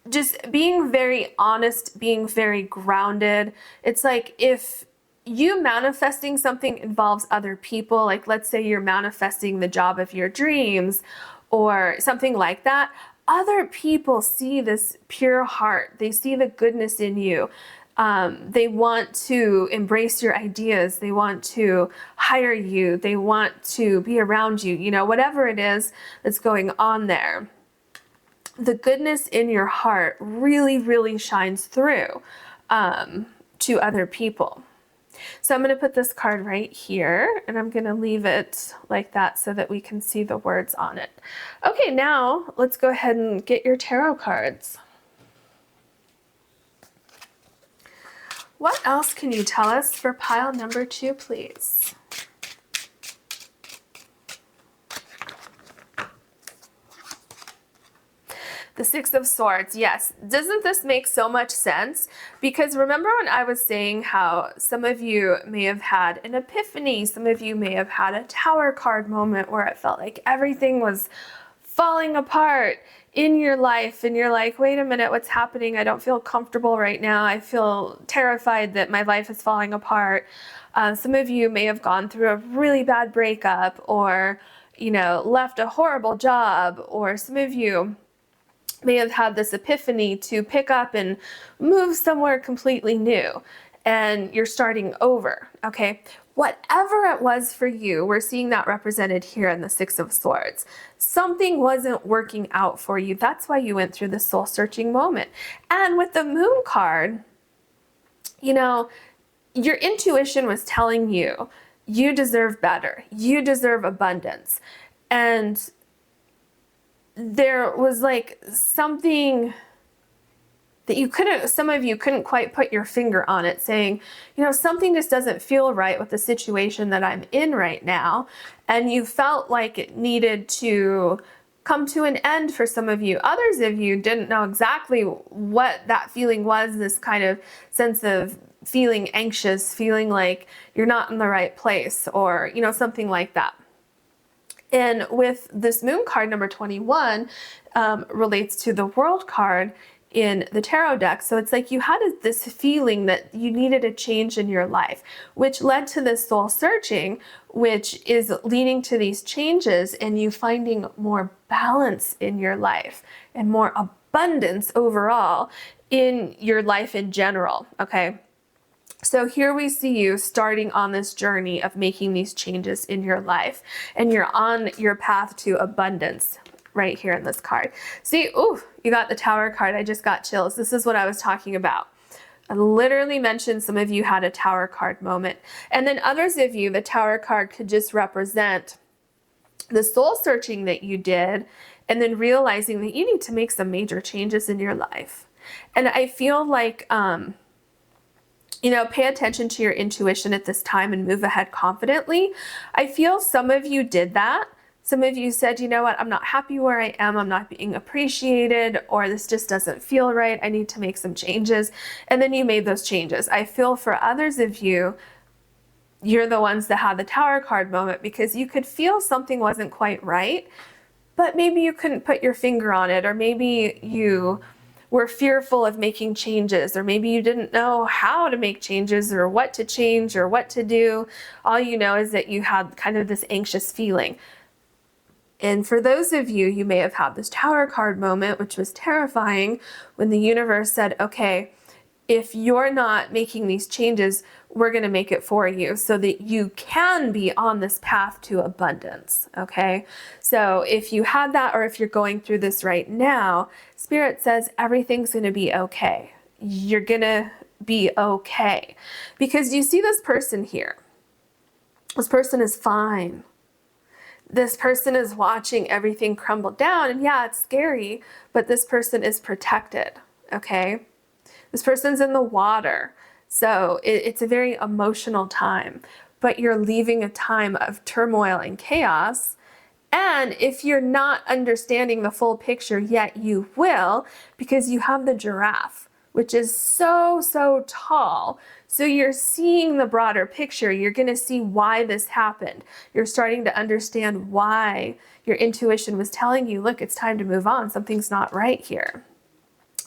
just being very honest, being very grounded. It's like if you manifesting something involves other people. Like, let's say you're manifesting the job of your dreams or something like that. Other people see this pure heart. They see the goodness in you. They want to embrace your ideas. They want to hire you. They want to be around you, you know, whatever it is that's going on there. The goodness in your heart really, really shines through to other people. So I'm going to put this card right here, and I'm going to leave it like that so that we can see the words on it. Okay, now let's go ahead and get your tarot cards. What else can you tell us for pile number 2, please? The Six of Swords, yes. Doesn't this make so much sense? Because remember when I was saying how some of you may have had an epiphany, some of you may have had a Tower card moment where it felt like everything was falling apart in your life and you're like, wait a minute, what's happening? I don't feel comfortable right now. I feel terrified that my life is falling apart. Some of you may have gone through a really bad breakup or, you know, left a horrible job, or some of you may have had this epiphany to pick up and move somewhere completely new and you're starting over, okay? Whatever it was for you, we're seeing that represented here in the Six of Swords. Something wasn't working out for you. That's why you went through the soul-searching moment. And with the Moon card, you know, your intuition was telling you, you deserve better. You deserve abundance. And there was like something that you couldn't, some of you couldn't quite put your finger on it, saying, you know, something just doesn't feel right with the situation that I'm in right now. And you felt like it needed to come to an end for some of you. Others of you didn't know exactly what that feeling was, this kind of sense of feeling anxious, feeling like you're not in the right place, or, you know, something like that. And with this Moon card, number 21, relates to the World card in the tarot deck. So it's like you had this feeling that you needed a change in your life, which led to this soul searching, which is leading to these changes and you finding more balance in your life and more abundance overall in your life in general, okay? So here we see you starting on this journey of making these changes in your life, and you're on your path to abundance right here in this card. See, ooh, you got the Tower card. I just got chills. This is what I was talking about. I literally mentioned some of you had a Tower card moment, and then others of you, the Tower card could just represent the soul searching that you did, and then realizing that you need to make some major changes in your life. And I feel like, you know, pay attention to your intuition at this time and move ahead confidently. I feel some of you did that. Some of you said, you know what, I'm not happy where I am. I'm not being appreciated, or this just doesn't feel right. I need to make some changes. And then you made those changes. I feel for others of you, you're the ones that had the Tower card moment because you could feel something wasn't quite right, but maybe you couldn't put your finger on it, or maybe you were fearful of making changes, or maybe you didn't know how to make changes or what to change or what to do. All you know is that you had kind of this anxious feeling. And for those of you, you may have had this Tower card moment, which was terrifying, when the universe said, okay, if you're not making these changes, we're going to make it for you so that you can be on this path to abundance, okay? So if you had that, or if you're going through this right now, Spirit says everything's going to be okay. You're going to be okay. Because you see this person here. This person is fine. This person is watching everything crumble down, and yeah, it's scary, but this person is protected, okay? This person's in the water, so it's a very emotional time, but you're leaving a time of turmoil and chaos. And if you're not understanding the full picture yet, you will, because you have the giraffe, which is so, so tall. So you're seeing the broader picture. You're going to see why this happened. You're starting to understand why your intuition was telling you, look, it's time to move on. Something's not right here.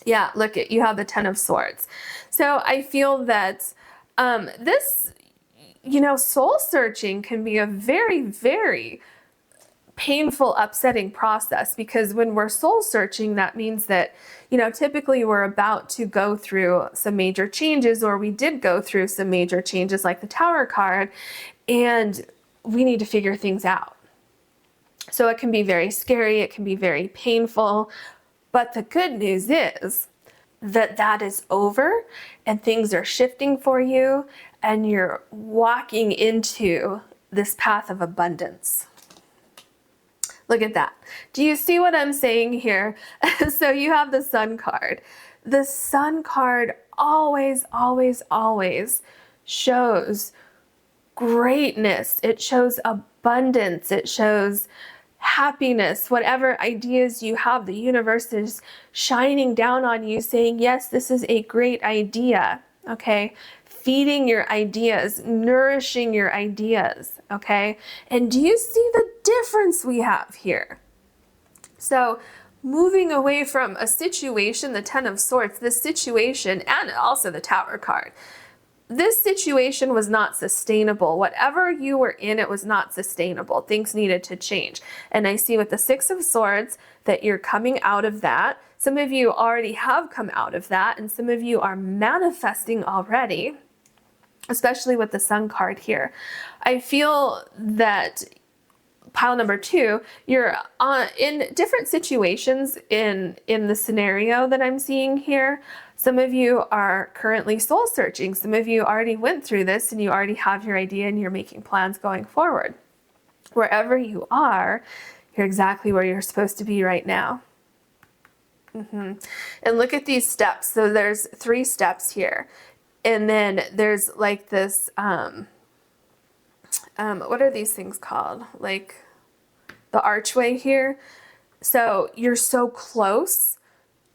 Yeah, look, you have the Ten of Swords. So I feel that this, you know, soul searching can be a very, very painful, upsetting process, because when we're soul searching, that means that, you know, typically we're about to go through some major changes, or we did go through some major changes like the Tower card, and we need to figure things out. So it can be very scary, it can be very painful, but the good news is that that is over and things are shifting for you and you're walking into this path of abundance. Look at that. Do you see what I'm saying here? So you have the Sun card. The Sun card always, always, always shows greatness. It shows abundance. It shows happiness. Whatever ideas you have, the universe is shining down on you saying, yes, this is a great idea. Okay. Feeding your ideas, nourishing your ideas. Okay. And do you see the difference we have here? So moving away from a situation, the Ten of Swords, this situation, and also the Tower card, this situation was not sustainable. Whatever you were in, it was not sustainable. Things needed to change. And I see with the Six of Swords that you're coming out of that. Some of you already have come out of that, and some of you are manifesting already, especially with the Sun card here. I feel that pile number 2, you're in different situations in the scenario that I'm seeing here. Some of you are currently soul searching. Some of you already went through this and you already have your idea and you're making plans going forward. Wherever you are, you're exactly where you're supposed to be right now. And look at these steps. So there's 3 steps here. And then there's like this, what are these things called? Like the archway here. So you're so close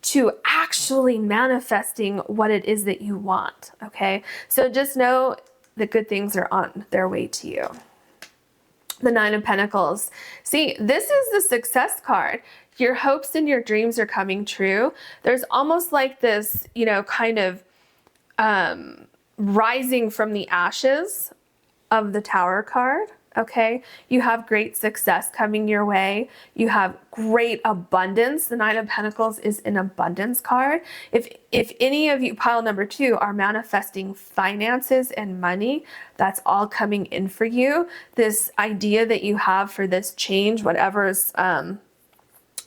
to actually manifesting what it is that you want. Okay. So just know that good things are on their way to you. The Nine of Pentacles. See, this is the success card. Your hopes and your dreams are coming true. There's almost like this, you know, kind of rising from the ashes of the Tower card. Okay, you have great success coming your way. You have great abundance. The Nine of Pentacles is an abundance card. If any of you, pile number 2, are manifesting finances and money, that's all coming in for you. This idea that you have for this change, whatever's on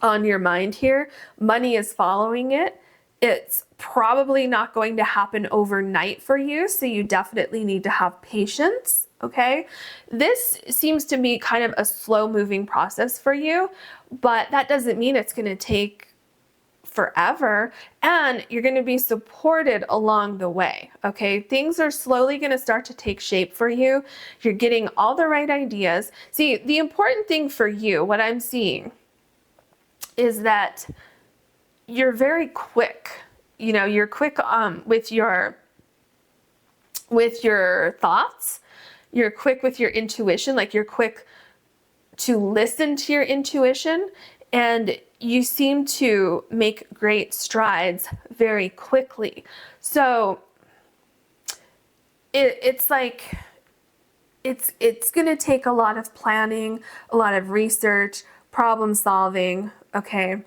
your mind here, money is following it. It's probably not going to happen overnight for you, so you definitely need to have patience. Okay, this seems to be kind of a slow moving process for you, but that doesn't mean it's going to take forever, and you're going to be supported along the way. Okay, things are slowly going to start to take shape for you. You're getting all the right ideas. See, the important thing for you, what I'm seeing, is that you're very quick. You know, you're quick with your thoughts. You're quick with your intuition, like you're quick to listen to your intuition, and you seem to make great strides very quickly. So it's like, it's going to take a lot of planning, a lot of research, problem solving, okay?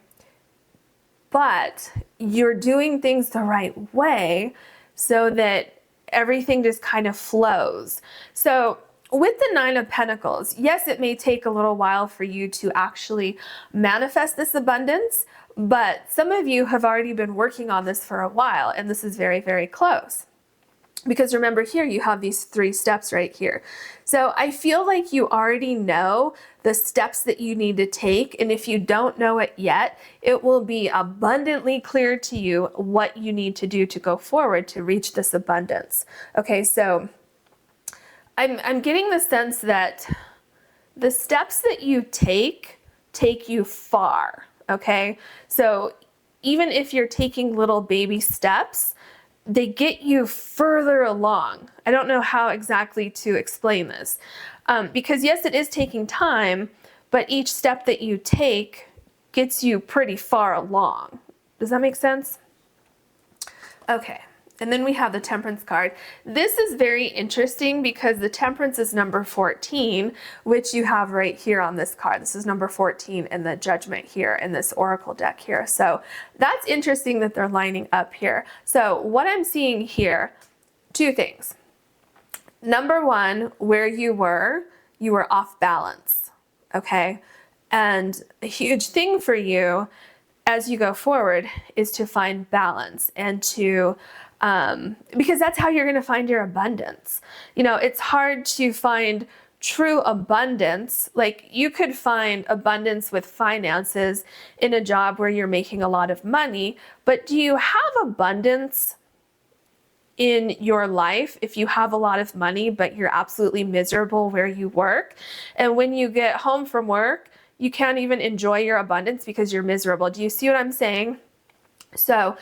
But you're doing things the right way so that everything just kind of flows. So with the Nine of Pentacles, yes, it may take a little while for you to actually manifest this abundance, but some of you have already been working on this for a while, and this is very, very close. Because remember here, you have these 3 steps right here. So I feel like you already know the steps that you need to take. And if you don't know it yet, it will be abundantly clear to you what you need to do to go forward to reach this abundance. Okay, so I'm getting the sense that the steps that you take you far. Okay, so even if you're taking little baby steps, they get you further along. I don't know how exactly to explain this. Because yes, it is taking time, but each step that you take gets you pretty far along. Does that make sense? Okay. And then we have the Temperance card. This is very interesting because the Temperance is number 14, which you have right here on this card. This is number 14 in the Judgment here in this Oracle deck here. So that's interesting that they're lining up here. So what I'm seeing here, two things. Number one, where you were off balance, okay? And a huge thing for you as you go forward is to find balance and to because that's how you're going to find your abundance. You know, it's hard to find true abundance. Like you could find abundance with finances in a job where you're making a lot of money, but do you have abundance in your life if you have a lot of money, but you're absolutely miserable where you work? And when you get home from work, you can't even enjoy your abundance because you're miserable. Do you see what I'm saying? So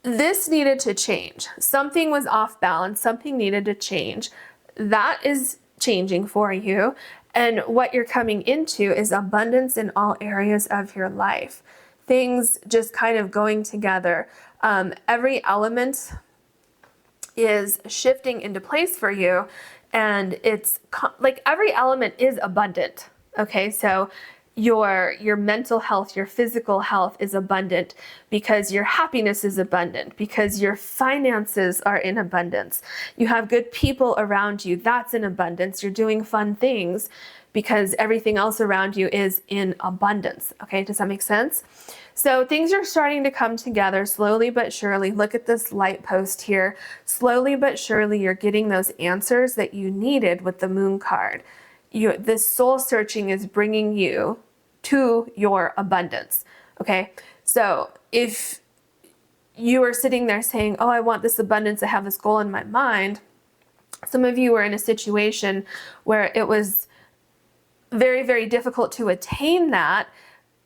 this needed to change. Something was off balance. Something needed to change. That is changing for you. And what you're coming into is abundance in all areas of your life. Things just kind of going together. Every element is shifting into place for you. And it's like every element is abundant. Okay, so your mental health, your physical health is abundant because your happiness is abundant, because your finances are in abundance. You have good people around you, that's in abundance. You're doing fun things because everything else around you is in abundance. Okay, does that make sense? So things are starting to come together slowly but surely. Look at this light post here. Slowly but surely you're getting those answers that you needed with the Moon card. This soul searching is bringing you to your abundance, okay? So if you are sitting there saying, oh, I want this abundance, I have this goal in my mind, some of you were in a situation where it was very, very difficult to attain that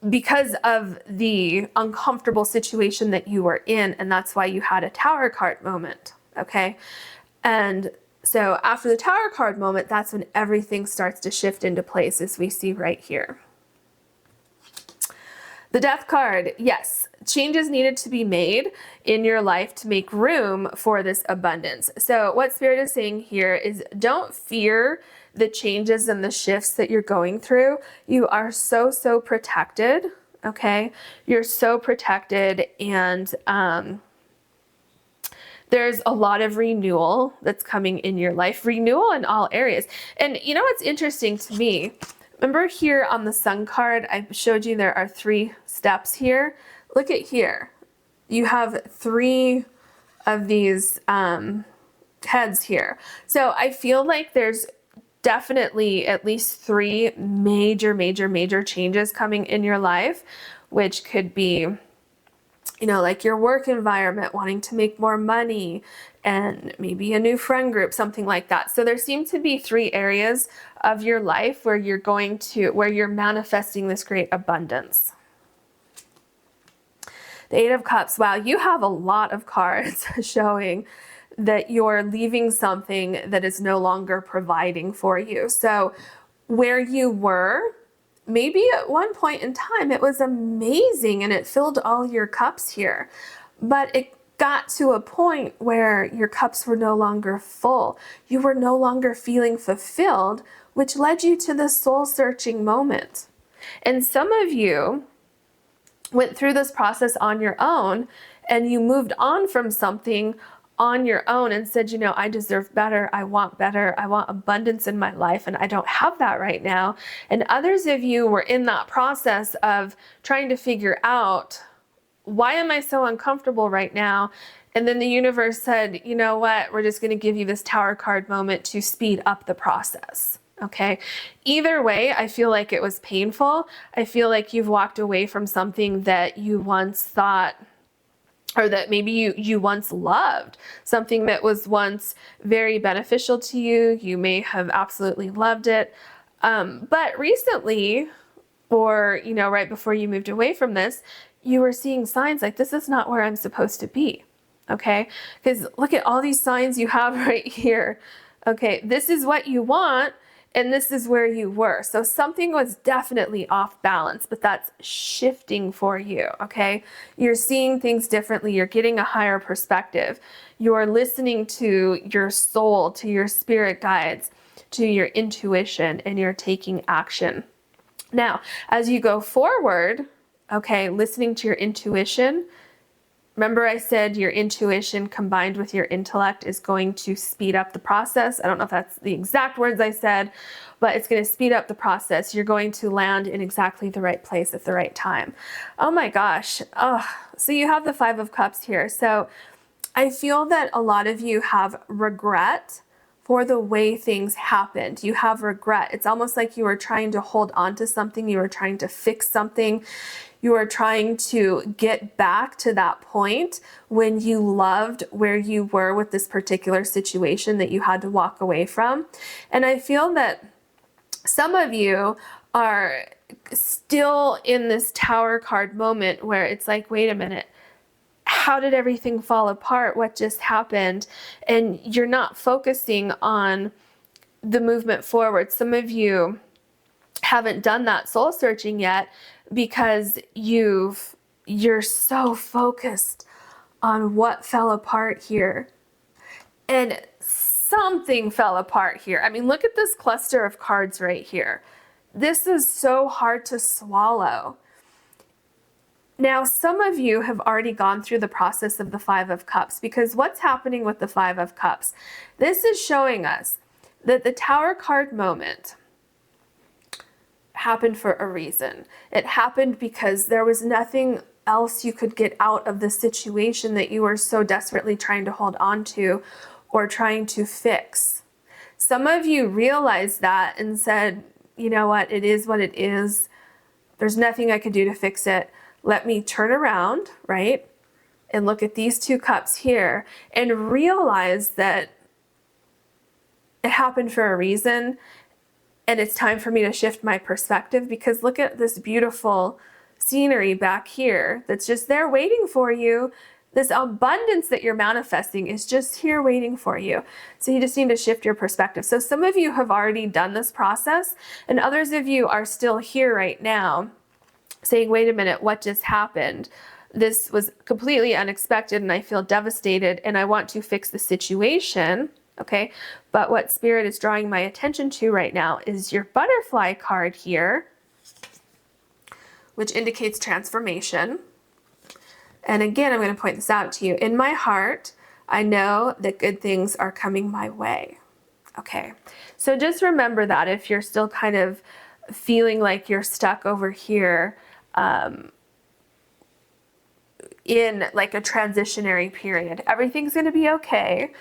because of the uncomfortable situation that you were in, and that's why you had a Tower card moment, okay? And so after the Tower card moment, that's when everything starts to shift into place, as we see right here. The Death card, yes, changes needed to be made in your life to make room for this abundance. So what Spirit is saying here is don't fear the changes and the shifts that you're going through. You are so, so protected, okay? You're so protected, and there's a lot of renewal that's coming in your life, renewal in all areas. And you know what's interesting to me? Remember here on the Sun card, I showed you there are 3 steps here. Look at here. You have 3 of these heads here. So I feel like there's definitely at least 3 major changes coming in your life, which could be, you know, like your work environment, wanting to make more money, and maybe a new friend group, something like that. So there seem to be 3 areas of your life where you're manifesting this great abundance. The 8 of Cups, wow, you have a lot of cards showing that you're leaving something that is no longer providing for you. So where you were, maybe at one point in time, it was amazing and it filled all your cups here, but it got to a point where your cups were no longer full. You were no longer feeling fulfilled, which led you to the soul searching moment. And some of you went through this process on your own, and you moved on from something on your own and said, you know, I deserve better, I want abundance in my life, and I don't have that right now. And others of you were in that process of trying to figure out, why am I so uncomfortable right now? And then the universe said, you know what, we're just going to give you this Tower card moment to speed up the process. Okay. Either way, I feel like it was painful. I feel like you've walked away from something that you once thought, or that maybe you once loved, something that was once very beneficial to you. You may have absolutely loved it. But recently, or, you know, right before you moved away from this, you were seeing signs like, this is not where I'm supposed to be. Okay. Because look at all these signs you have right here. Okay. This is what you want. and this is where you were. So something was definitely off balance, but that's shifting for you, okay? You're seeing things differently. You're getting a higher perspective. You're listening to your soul, to your spirit guides, to your intuition, and you're taking action. Now, as you go forward, okay, listening to your intuition. Remember I said your intuition combined with your intellect is going to speed up the process. I don't know if that's the exact words I said, but it's going to speed up the process. You're going to land in exactly the right place at the right time. Oh my gosh. Oh, so you have the Five of Cups here. So I feel that a lot of you have regret for the way things happened. You have regret. It's almost like you were trying to hold on to something. You were trying to fix something. You are trying to get back to that point when you loved where you were with this particular situation that you had to walk away from. And I feel that some of you are still in this Tower card moment where it's like, wait a minute, how did everything fall apart? What just happened? And you're not focusing on the movement forward. Some of you haven't done that soul searching yet because you're so focused on what fell apart here. And something fell apart here. I mean, look at this cluster of cards right here. This is so hard to swallow. Now, some of you have already gone through the process of the Five of Cups, because what's happening with the Five of Cups? This is showing us that the Tower card moment happened for a reason. It happened because there was nothing else you could get out of the situation that you were so desperately trying to hold on to or trying to fix. Some of you realized that and said, you know what, it is what it is. There's nothing I can do to fix it. Let me turn around, right? And look at these two cups here and realize that it happened for a reason. And it's time for me to shift my perspective, because look at this beautiful scenery back here that's just there waiting for you. This abundance that you're manifesting is just here waiting for you. So you just need to shift your perspective. So some of you have already done this process, and others of you are still here right now saying, wait a minute, what just happened? This was completely unexpected and I feel devastated and I want to fix the situation. Okay, but what Spirit is drawing my attention to right now is your butterfly card here, which indicates transformation. And again, I'm going to point this out to you. In my heart, I know that good things are coming my way. Okay, so just remember that if you're still kind of feeling like you're stuck over here in like a transitionary period, everything's going to be okay.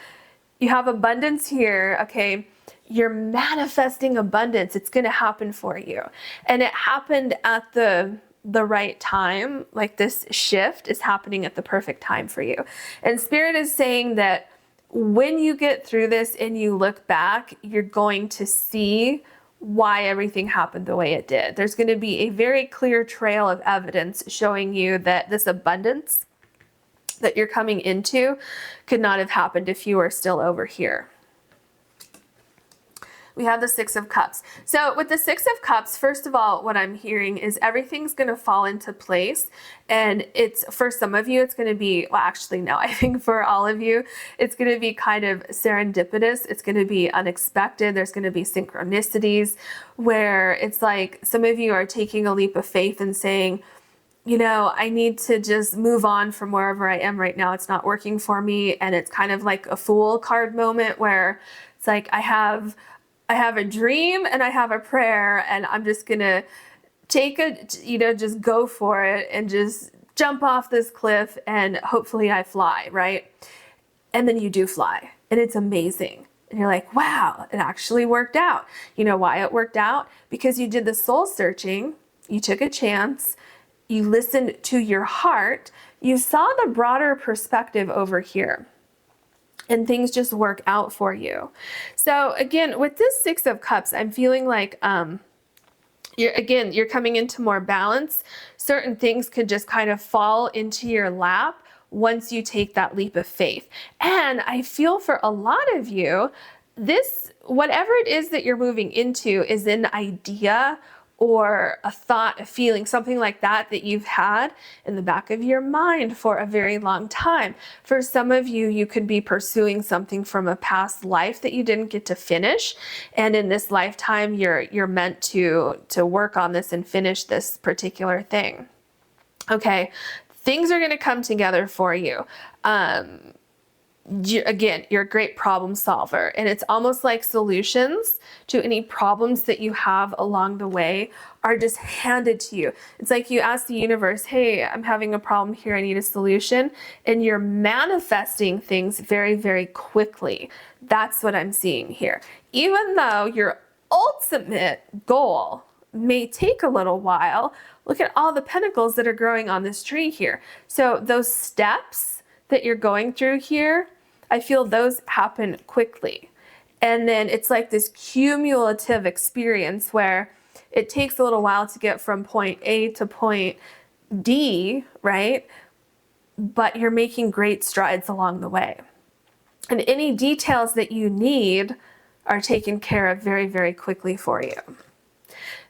You have abundance here, okay? You're manifesting abundance. It's going to happen for you. And it happened at the right time. Like this shift is happening at the perfect time for you. And Spirit is saying that when you get through this and you look back, you're going to see why everything happened the way it did. There's going to be a very clear trail of evidence showing you that this abundance that you're coming into could not have happened if you were still over here. We have the Six of Cups. So with the Six of Cups, first of all, what I'm hearing is everything's going to fall into place. And it's, for some of you, it's going to be, well, actually, no, I think for all of you, it's going to be kind of serendipitous. It's going to be unexpected. There's going to be synchronicities where it's like some of you are taking a leap of faith and saying, you know, I need to just move on from wherever I am right now. It's not working for me. And it's kind of like a Fool card moment where it's like, I have a dream and I have a prayer and I'm just going to take just go for it and just jump off this cliff and hopefully I fly, right? And then you do fly and it's amazing. And you're like, wow, it actually worked out. You know why it worked out? Because you did the soul searching. You took a chance. You listened to your heart, you saw the broader perspective over here, and things just work out for you. So again, with this Six of Cups, I'm feeling like you're coming into more balance. Certain things could just kind of fall into your lap once you take that leap of faith. And I feel for a lot of you this, whatever it is that you're moving into, is an idea or a thought, a feeling, something like that that you've had in the back of your mind for a very long time. For some of you, you could be pursuing something from a past life that you didn't get to finish, and in this lifetime, you're meant to work on this and finish this particular thing. Okay, things are going to come together for you. Again, you're a great problem solver, and it's almost like solutions to any problems that you have along the way are just handed to you. It's like you ask the universe, hey, I'm having a problem here, I need a solution, and you're manifesting things very, very quickly. That's what I'm seeing here. Even though your ultimate goal may take a little while, look at all the pentacles that are growing on this tree here. So those steps that you're going through here, I feel those happen quickly. And then it's like this cumulative experience where it takes a little while to get from point A to point D, right? But you're making great strides along the way. And any details that you need are taken care of very, very quickly for you.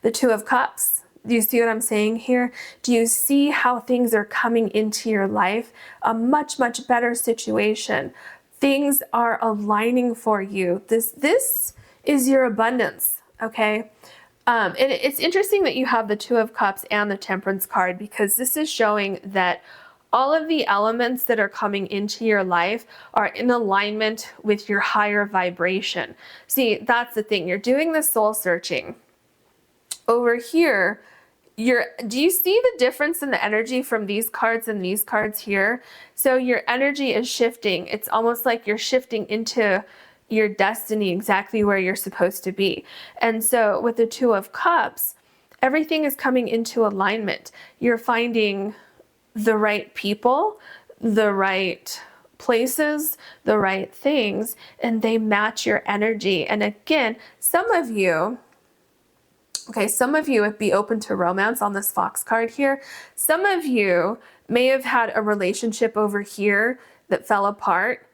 The Two of Cups. Do you see what I'm saying here? Do you see how things are coming into your life? A much, much better situation. Things are aligning for you. This is your abundance, okay? And it's interesting that you have the Two of Cups and the Temperance card, because this is showing that all of the elements that are coming into your life are in alignment with your higher vibration. See, that's the thing. You're doing the soul searching. Over here, do you see the difference in the energy from these cards and these cards here? So your energy is shifting. It's almost like you're shifting into your destiny, exactly where you're supposed to be. And so with the Two of Cups, everything is coming into alignment. You're finding the right people, the right places, the right things, and they match your energy. And again, some of you would be open to romance on this Fox card here. Some of you may have had a relationship over here that fell apart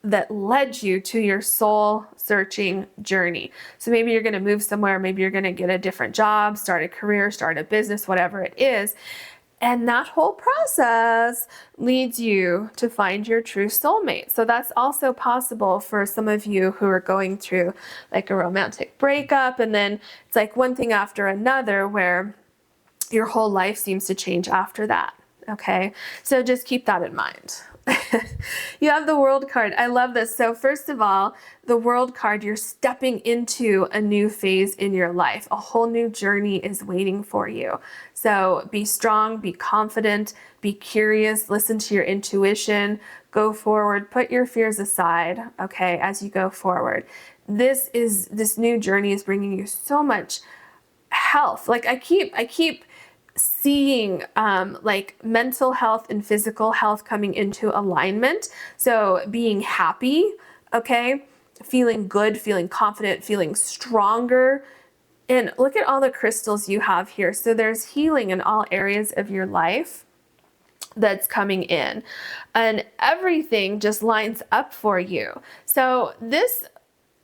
that led you to your soul searching journey. So maybe you're going to move somewhere, maybe you're going to get a different job, start a career, start a business, whatever it is. And that whole process leads you to find your true soulmate. So that's also possible for some of you who are going through like a romantic breakup, and then it's like one thing after another where your whole life seems to change after that. Okay, so just keep that in mind. You have the World card. I love this. So first of all, the World card, you're stepping into a new phase in your life. A whole new journey is waiting for you. So be strong, be confident, be curious, listen to your intuition, go forward, put your fears aside, okay, as you go forward. This new journey is bringing you so much health. Like I keep seeing like mental health and physical health coming into alignment. So being happy, okay, feeling good, feeling confident, feeling stronger. And look at all the crystals you have here. So there's healing in all areas of your life that's coming in, and everything just lines up for you. So this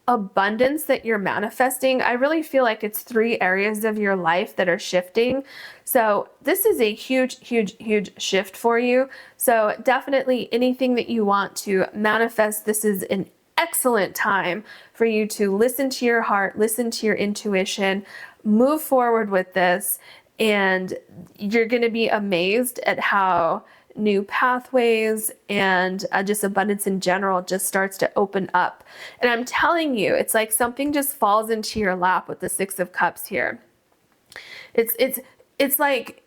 abundance that you're manifesting, I really feel like it's 3 areas of your life that are shifting. So this is a huge, huge, huge shift for you. So definitely anything that you want to manifest, this is an excellent time for you to listen to your heart, listen to your intuition, move forward with this, and you're going to be amazed at how new pathways and just abundance in general just starts to open up. And I'm telling you, it's like something just falls into your lap with the Six of Cups here. It's like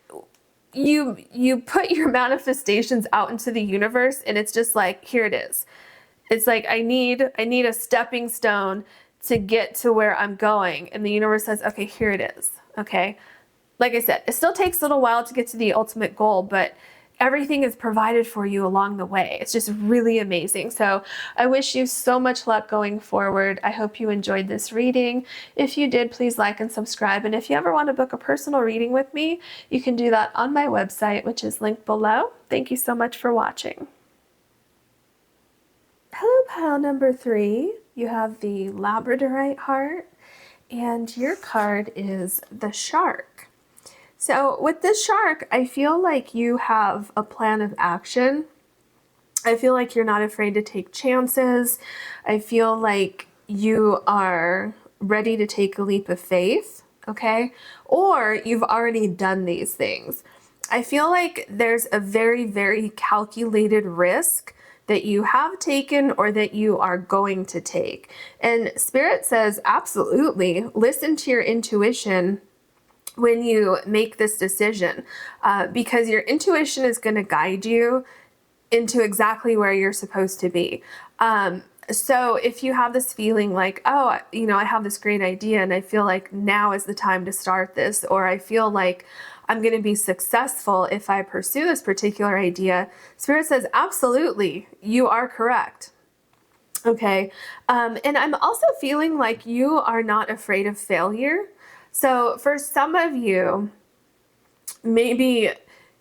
you put your manifestations out into the universe, and it's just like, here it is. It's like I need a stepping stone to get to where I'm going, and the universe says, okay, here it is. Okay, like I said, it still takes a little while to get to the ultimate goal, but everything is provided for you along the way. It's just really amazing. So I wish you so much luck going forward. I hope you enjoyed this reading. If you did, please like and subscribe. And if you ever want to book a personal reading with me, you can do that on my website, which is linked below. Thank you so much for watching. Hello, pile number 3. You have the Labradorite heart, and your card is the shark. So with this shark, I feel like you have a plan of action. I feel like you're not afraid to take chances. I feel like you are ready to take a leap of faith, okay? Or you've already done these things. I feel like there's a very, very calculated risk that you have taken or that you are going to take. And Spirit says, absolutely, listen to your intuition when you make this decision, because your intuition is going to guide you into exactly where you're supposed to be. So if you have this feeling like, oh, I have this great idea and I feel like now is the time to start this, or I feel like I'm going to be successful if I pursue this particular idea, Spirit says, absolutely, you are correct. Okay. And I'm also feeling like you are not afraid of failure. So for some of you, maybe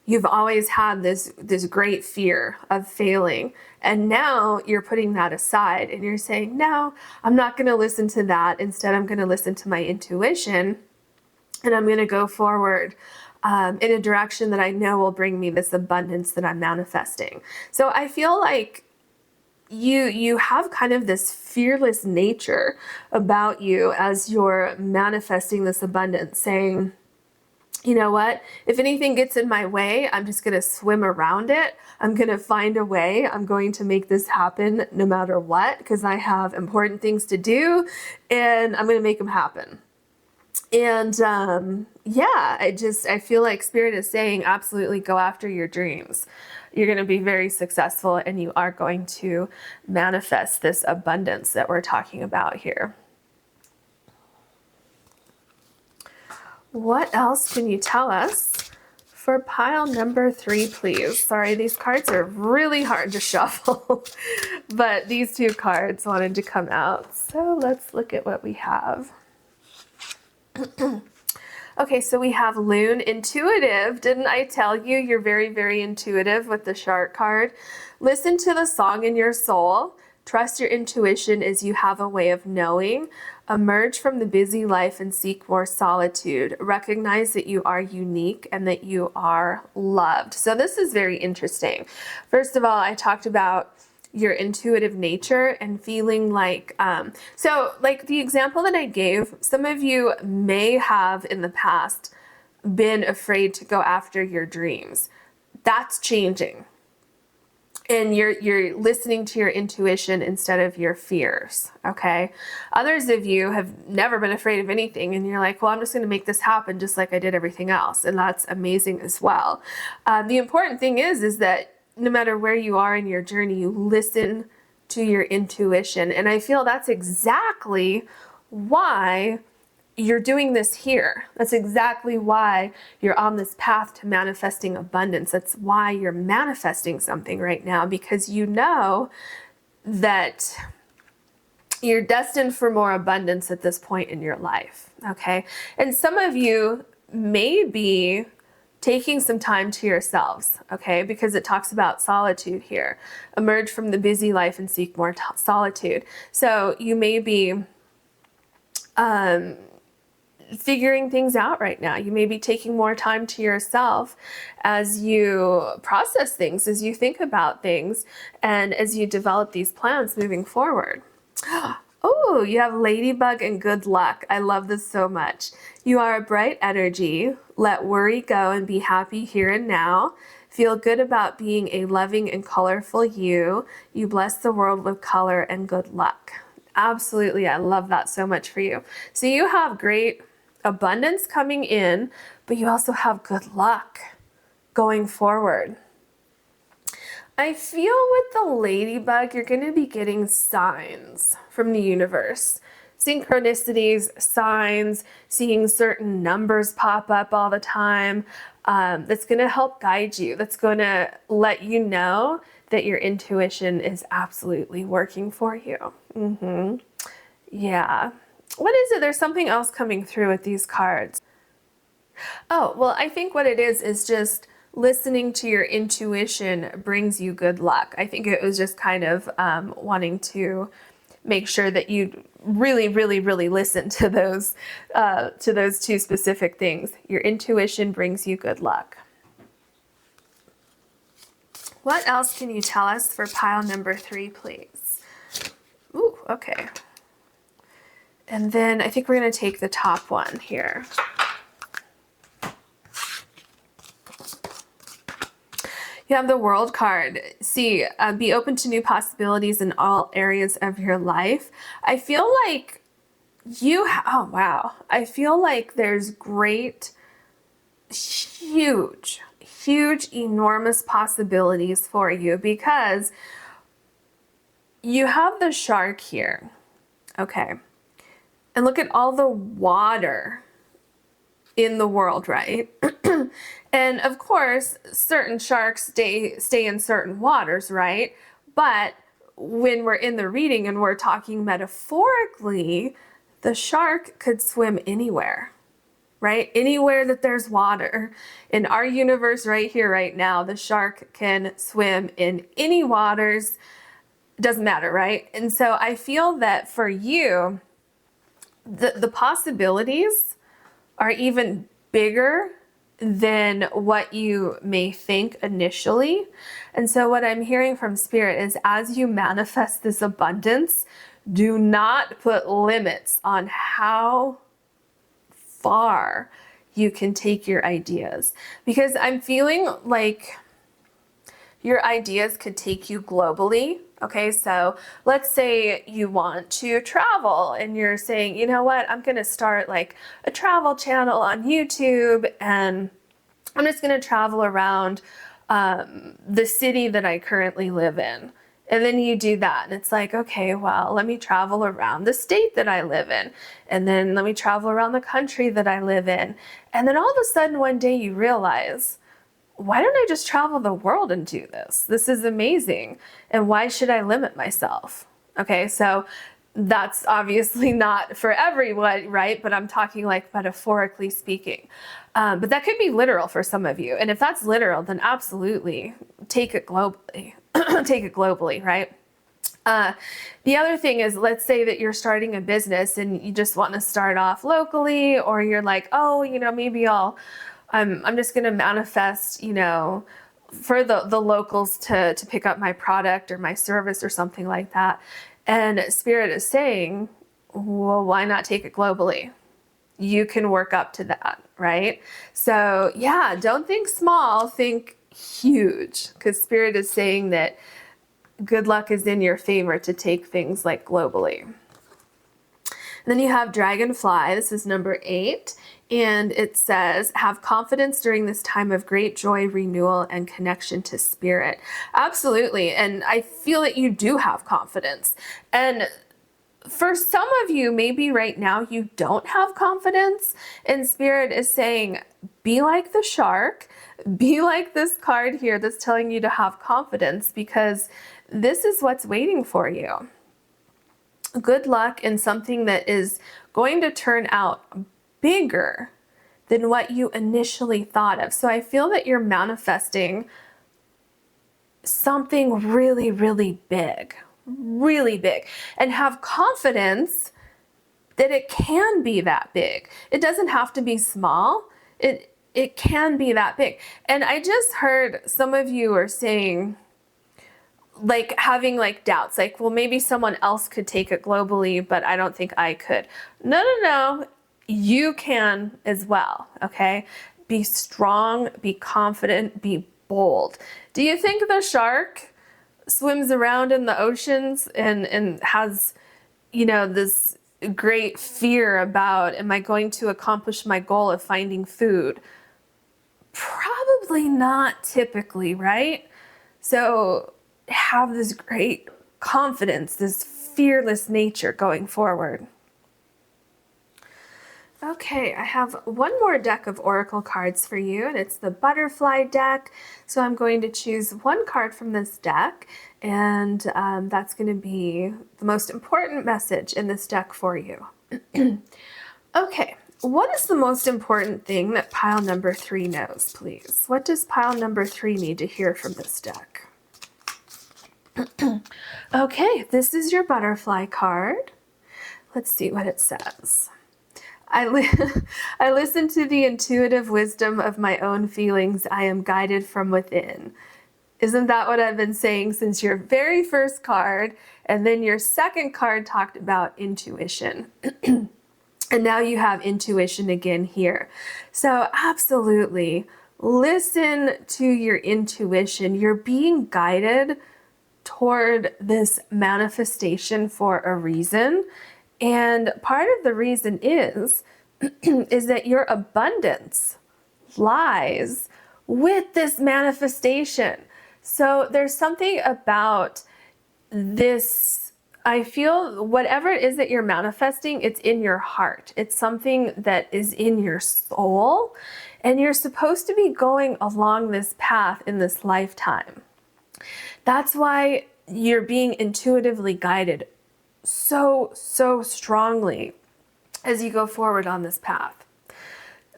you've always had this great fear of failing, and now you're putting that aside and you're saying, no, I'm not going to listen to that. Instead, I'm going to listen to my intuition, and I'm going to go forward in a direction that I know will bring me this abundance that I'm manifesting. So I feel like you have kind of this fearless nature about you as you're manifesting this abundance, saying, you know what, if anything gets in my way, I'm just going to swim around it. I'm going to find a way. I'm going to make this happen no matter what, because I have important things to do and I'm going to make them happen. And yeah, I feel like Spirit is saying, absolutely go after your dreams. You're going to be very successful and you are going to manifest this abundance that we're talking about here. What else can you tell us for pile number 3, please? Sorry, these cards are really hard to shuffle, but these 2 cards wanted to come out. So let's look at what we have. Okay, so we have Loon, intuitive. Didn't I tell you you're very, very intuitive with the shark card? Listen to the song in your soul. Trust your intuition as you have a way of knowing. Emerge from the busy life and seek more solitude. Recognize that you are unique and that you are loved. So this is very interesting. First of all, I talked about your intuitive nature and feeling like, so like the example that I gave, some of you may have in the past been afraid to go after your dreams. That's changing. And you're listening to your intuition instead of your fears, okay? Others of you have never been afraid of anything, and you're like, well, I'm just going to make this happen just like I did everything else, and that's amazing as well. The important thing is that no matter where you are in your journey, you listen to your intuition, and I feel that's exactly why you're doing this here. That's exactly why you're on this path to manifesting abundance. That's why you're manifesting something right now, because you know that you're destined for more abundance at this point in your life, okay? And some of you may be taking some time to yourselves, okay? Because it talks about solitude here. Emerge from the busy life and seek more solitude. So you may be figuring things out right now. You may be taking more time to yourself as you process things, as you think about things, and as you develop these plans moving forward. Oh, you have Ladybug and good luck. I love this so much. You are a bright energy. Let worry go and be happy here and now. Feel good about being a loving and colorful you. You bless the world with color and good luck. Absolutely. I love that so much for you. So you have great abundance coming in, but you also have good luck going forward. I feel with the ladybug, you're going to be getting signs from the universe. Synchronicities, signs, seeing certain numbers pop up all the time. That's going to help guide you. That's going to let you know that your intuition is absolutely working for you. Yeah. What is it? There's something else coming through with these cards. Oh, well, I think what it is just listening to your intuition brings you good luck. I think it was just kind of wanting to make sure that you really, really, really listen to those two specific things. Your intuition brings you good luck. What else can you tell us for pile number 3, please? Ooh, okay. And then I think we're going to take the top one here. You have the World card. See, be open to new possibilities in all areas of your life. I feel like oh wow. I feel like there's great, huge, enormous possibilities for you because you have the shark here. Okay. And look at all the water in the world, right? And of course, certain sharks stay in certain waters, right? But when we're in the reading and we're talking metaphorically, the shark could swim anywhere, right? Anywhere that there's water. In our universe right here, right now, the shark can swim in any waters. It doesn't matter, right? And so I feel that for you, the possibilities are even bigger than what you may think initially. And so what I'm hearing from Spirit is as you manifest this abundance, do not put limits on how far you can take your ideas. Because I'm feeling like your ideas could take you globally. Okay, so let's say you want to travel and you're saying, you know what, I'm going to start like a travel channel on YouTube and I'm just going to travel around the city that I currently live in. And then you do that and it's like, okay, well, let me travel around the state that I live in. And then let me travel around the country that I live in. And then all of a sudden one day you realize, why don't I just travel the world and do this? This is amazing. And why should I limit myself? Okay, so that's obviously not for everyone, right? But I'm talking like metaphorically speaking. But that could be literal for some of you. And if that's literal, then absolutely take it globally. Take it globally, right? The other thing is, let's say that you're starting a business and you just want to start off locally, or you're like, oh, you know, maybe I'm just going to manifest, you know, for the locals to pick up my product or my service or something like that. And Spirit is saying, well, why not take it globally? You can work up to that, right? So yeah, don't think small, think huge, because Spirit is saying that good luck is in your favor to take things like globally. And then you have Dragonfly. This is number 8. And it says, have confidence during this time of great joy, renewal, and connection to Spirit. Absolutely. And I feel that you do have confidence. And for some of you, maybe right now you don't have confidence. And Spirit is saying, be like the shark. Be like this card here that's telling you to have confidence, because this is what's waiting for you. Good luck in something that is going to turn out bigger than what you initially thought of. So I feel that you're manifesting something really, really big, and have confidence that it can be that big. It doesn't have to be small. It can be that big. And I just heard some of you are saying, like having like doubts, like, well, maybe someone else could take it globally, but I don't think I could. No. You can as well, okay? Be strong, be confident, be bold. Do you think the shark swims around in the oceans and has, you know, this great fear about, am I going to accomplish my goal of finding food? Probably not typically, right? So have this great confidence, this fearless nature going forward. Okay, I have one more deck of oracle cards for you, and it's the butterfly deck. So I'm going to choose one card from this deck, and that's going to be the most important message in this deck for you. Okay, What is the most important thing that pile number 3 knows, please? What does pile number 3 need to hear from this deck? Okay, this is your butterfly card. Let's see what it says. I listen to the intuitive wisdom of my own feelings. I am guided from within. Isn't that what I've been saying since your very first card? And then your second card talked about intuition. And now you have intuition again here. So absolutely, listen to your intuition. You're being guided toward this manifestation for a reason. And part of the reason is that your abundance lies with this manifestation. So there's something about this, I feel whatever it is that you're manifesting, it's in your heart. It's something that is in your soul, and you're supposed to be going along this path in this lifetime. That's why you're being intuitively guided so strongly as you go forward on this path.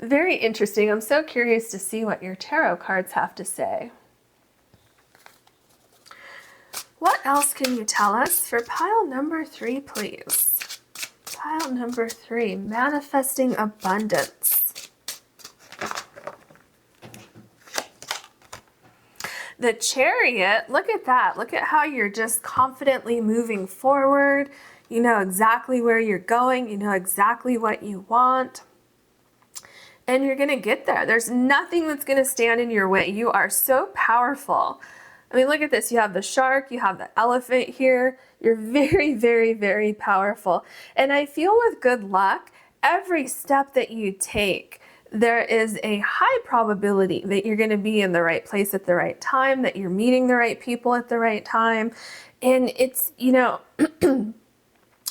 Very interesting. I'm so curious to see what your tarot cards have to say. What else can you tell us for pile number 3, please? Pile number 3, manifesting abundance. The Chariot, look at that. Look at how you're just confidently moving forward. You know exactly where you're going. You know exactly what you want. And you're going to get there. There's nothing that's going to stand in your way. You are so powerful. I mean, look at this. You have the shark, you have the elephant here. You're very powerful. And I feel with good luck, every step that you take, there is a high probability that you're going to be in the right place at the right time, that you're meeting the right people at the right time. And it's, you know,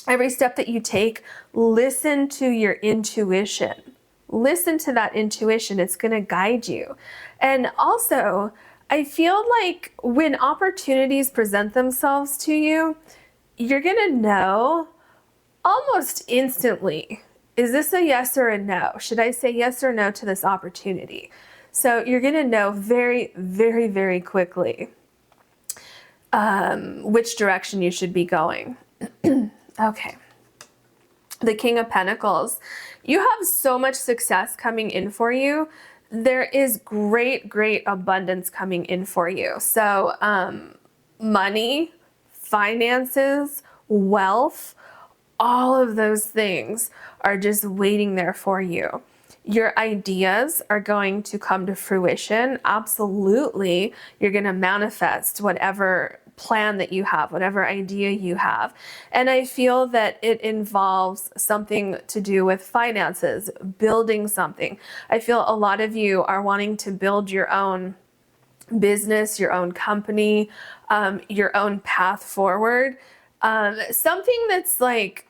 every step that you take, listen to your intuition. Listen to that intuition. It's going to guide you. And also, I feel like when opportunities present themselves to you, you're going to know almost instantly, is this a yes or a no? Should I say yes or no to this opportunity? So you're going to know very quickly which direction you should be going. Okay. The King of Pentacles. You have so much success coming in for you. There is great abundance coming in for you. So money, finances, wealth, all of those things are just waiting there for you. Your ideas are going to come to fruition. Absolutely, you're going to manifest whatever plan that you have, whatever idea you have. And I feel that it involves something to do with finances, building something. I feel a lot of you are wanting to build your own business, your own company, your own path forward. Something that's like,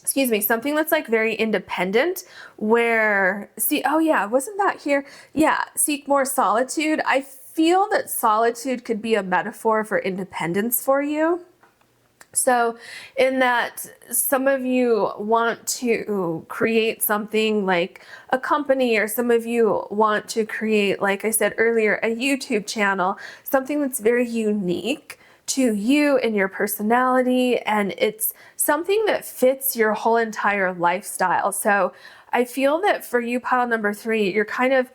excuse me, something that's like very independent where, see, oh yeah, wasn't that here? Yeah, seek more solitude. I feel that solitude could be a metaphor for independence for you. So in that some of you want to create something like a company, or some of you want to create, like I said earlier, a YouTube channel, something that's very unique to you and your personality, and it's something that fits your whole entire lifestyle. So I feel that for you, pile number 3, you're kind of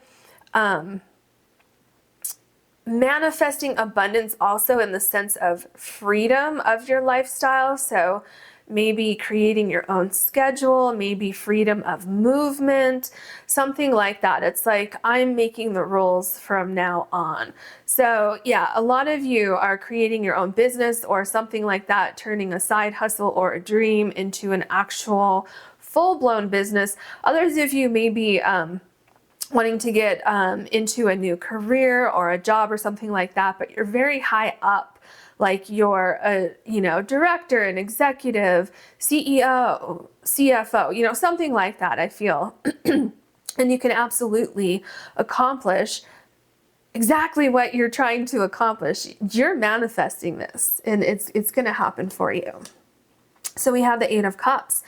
manifesting abundance also in the sense of freedom of your lifestyle. So maybe creating your own schedule, maybe freedom of movement, something like that. It's like, I'm making the rules from now on. So yeah, a lot of you are creating your own business or something like that, turning a side hustle or a dream into an actual full-blown business. Others of you may be wanting to get into a new career or a job or something like that, but you're very high up, like you're a, you know, director, an executive, CEO, CFO, you know, something like that, I feel. And you can absolutely accomplish exactly what you're trying to accomplish. You're manifesting this, and it's going to happen for you. So we have the Eight of Cups.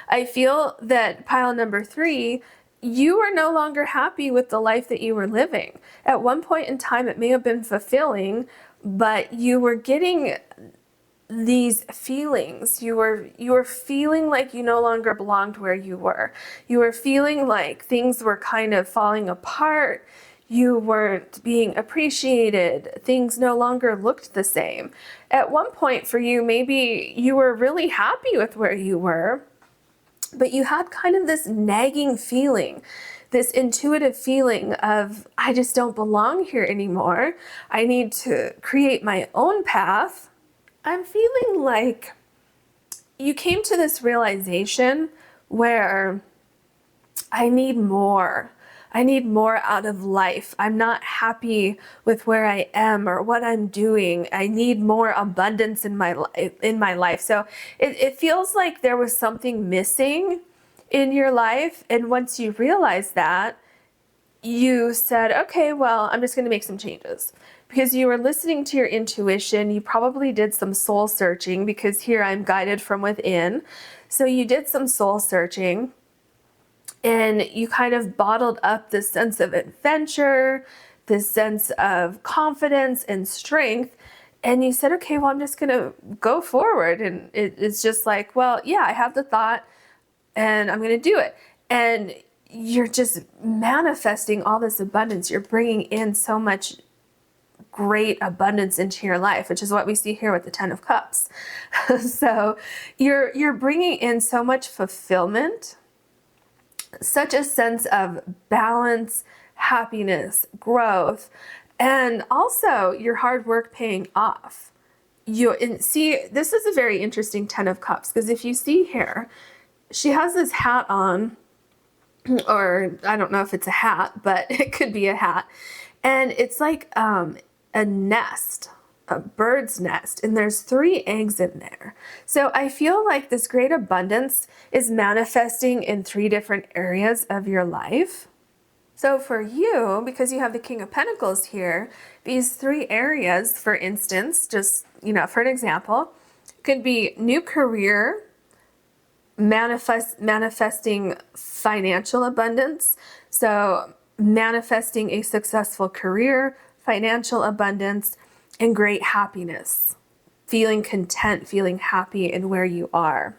I feel that pile number 3, you are no longer happy with the life that you were living. At one point in time, it may have been fulfilling, but you were getting these feelings. You were feeling like you no longer belonged where you were. You were feeling like things were kind of falling apart. You weren't being appreciated. Things no longer looked the same. At one point for you, maybe you were really happy with where you were, but you had kind of this nagging feeling, this intuitive feeling of, I just don't belong here anymore. I need to create my own path. I'm feeling like you came to this realization where I need more. I need more out of life. I'm not happy with where I am or what I'm doing. I need more abundance in my life. So it feels like there was something missing in your life. And once you realized that, you said, okay, well, I'm just going to make some changes. Because you were listening to your intuition. You probably did some soul searching, because here I'm guided from within. So you did some soul searching. And you kind of bottled up this sense of adventure, this sense of confidence and strength. And you said, okay, well, I'm just going to go forward. And it's just like, well, yeah, I have the thought and I'm going to do it. And you're just manifesting all this abundance. You're bringing in so much great abundance into your life, which is what we see here with the Ten of Cups. So you're bringing in so much fulfillment, such a sense of balance, happiness, growth, and also your hard work paying off. See, this is a very interesting Ten of Cups, because if you see here, she has this hat on, or I don't know if it's a hat, but it could be a hat. And it's like a nest, a bird's nest, and there's 3 eggs in there. So I feel like this great abundance is manifesting in 3 different areas of your life. So for you, because you have the King of Pentacles here, these 3 areas, for instance, just, for an example, could be new career, manifesting financial abundance. So manifesting a successful career, financial abundance, and great happiness, feeling content, feeling happy in where you are.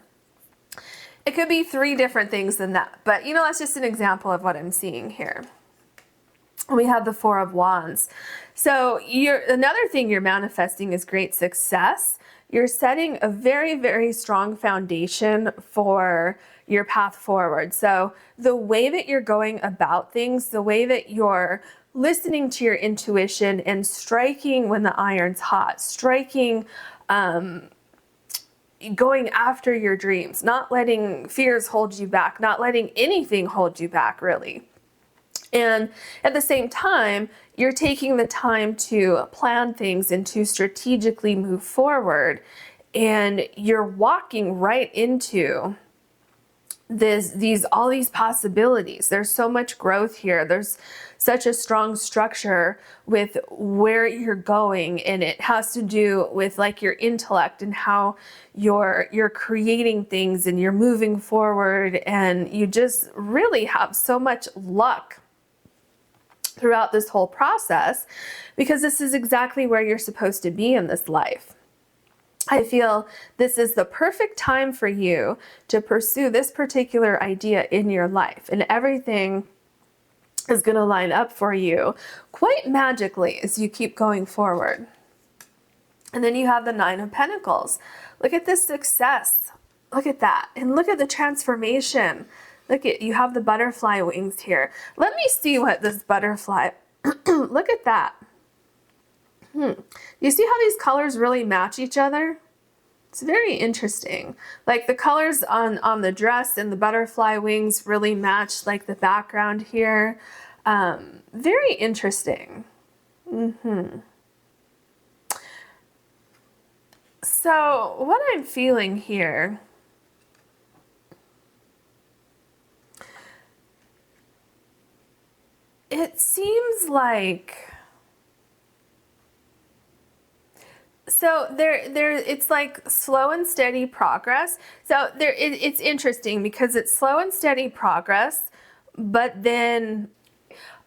It could be 3 different things than that, but that's just an example of what I'm seeing here. We have the Four of Wands. So another thing you're manifesting is great success. You're setting a very, very strong foundation for your path forward. So the way that you're going about things, the way that you're listening to your intuition and striking when the iron's hot, striking, going after your dreams, not letting fears hold you back, not letting anything hold you back, really. And at the same time, you're taking the time to plan things and to strategically move forward. And you're walking right into all these possibilities. There's so much growth here. There's such a strong structure with where you're going, and it has to do with like your intellect and how you're creating things and you're moving forward, and you just really have so much luck throughout this whole process, because this is exactly where you're supposed to be in this life. I feel this is the perfect time for you to pursue this particular idea in your life, and everything is going to line up for you quite magically as you keep going forward. And then you have the Nine of Pentacles. Look at this success. Look at that. And look at the transformation. You have the butterfly wings here. Let me see what this butterfly, look at that. You see how these colors really match each other? It's very interesting. Like the colors on the dress and the butterfly wings really match like the background here. Very interesting. So what I'm feeling here, it seems like So it's like slow and steady progress. So it's interesting because it's slow and steady progress, but then,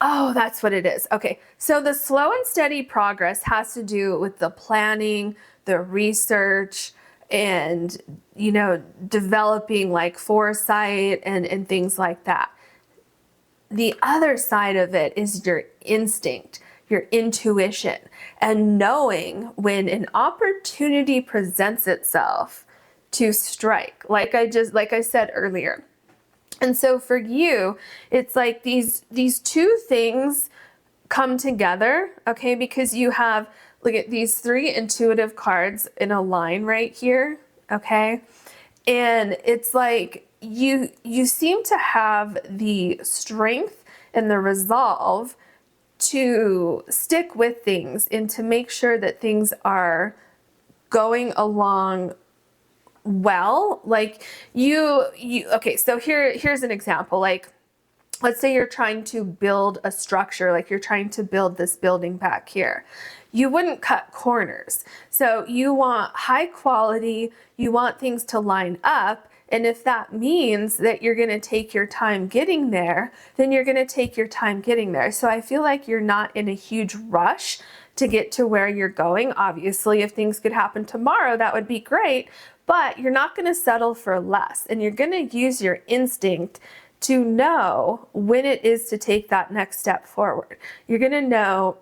oh, that's what it is. Okay, so the slow and steady progress has to do with the planning, the research, and, you know, developing like foresight and things like that. The other side of it is your instinct, your intuition, and knowing when an opportunity presents itself to strike, like I said earlier. And so for you, it's like these two things come together, okay? Because you have, look at these 3 intuitive cards in a line right here, okay? And it's like you seem to have the strength and the resolve to stick with things and to make sure that things are going along well. Like you okay, so here's an example. Like, let's say you're trying to build a structure, like you're trying to build this building back here. You wouldn't cut corners. So you want high quality, you want things to line up. And if that means that you're going to take your time getting there, then you're going to take your time getting there. So I feel like you're not in a huge rush to get to where you're going. Obviously, if things could happen tomorrow, that would be great, but you're not going to settle for less. And you're going to use your instinct to know when it is to take that next step forward. You're going to know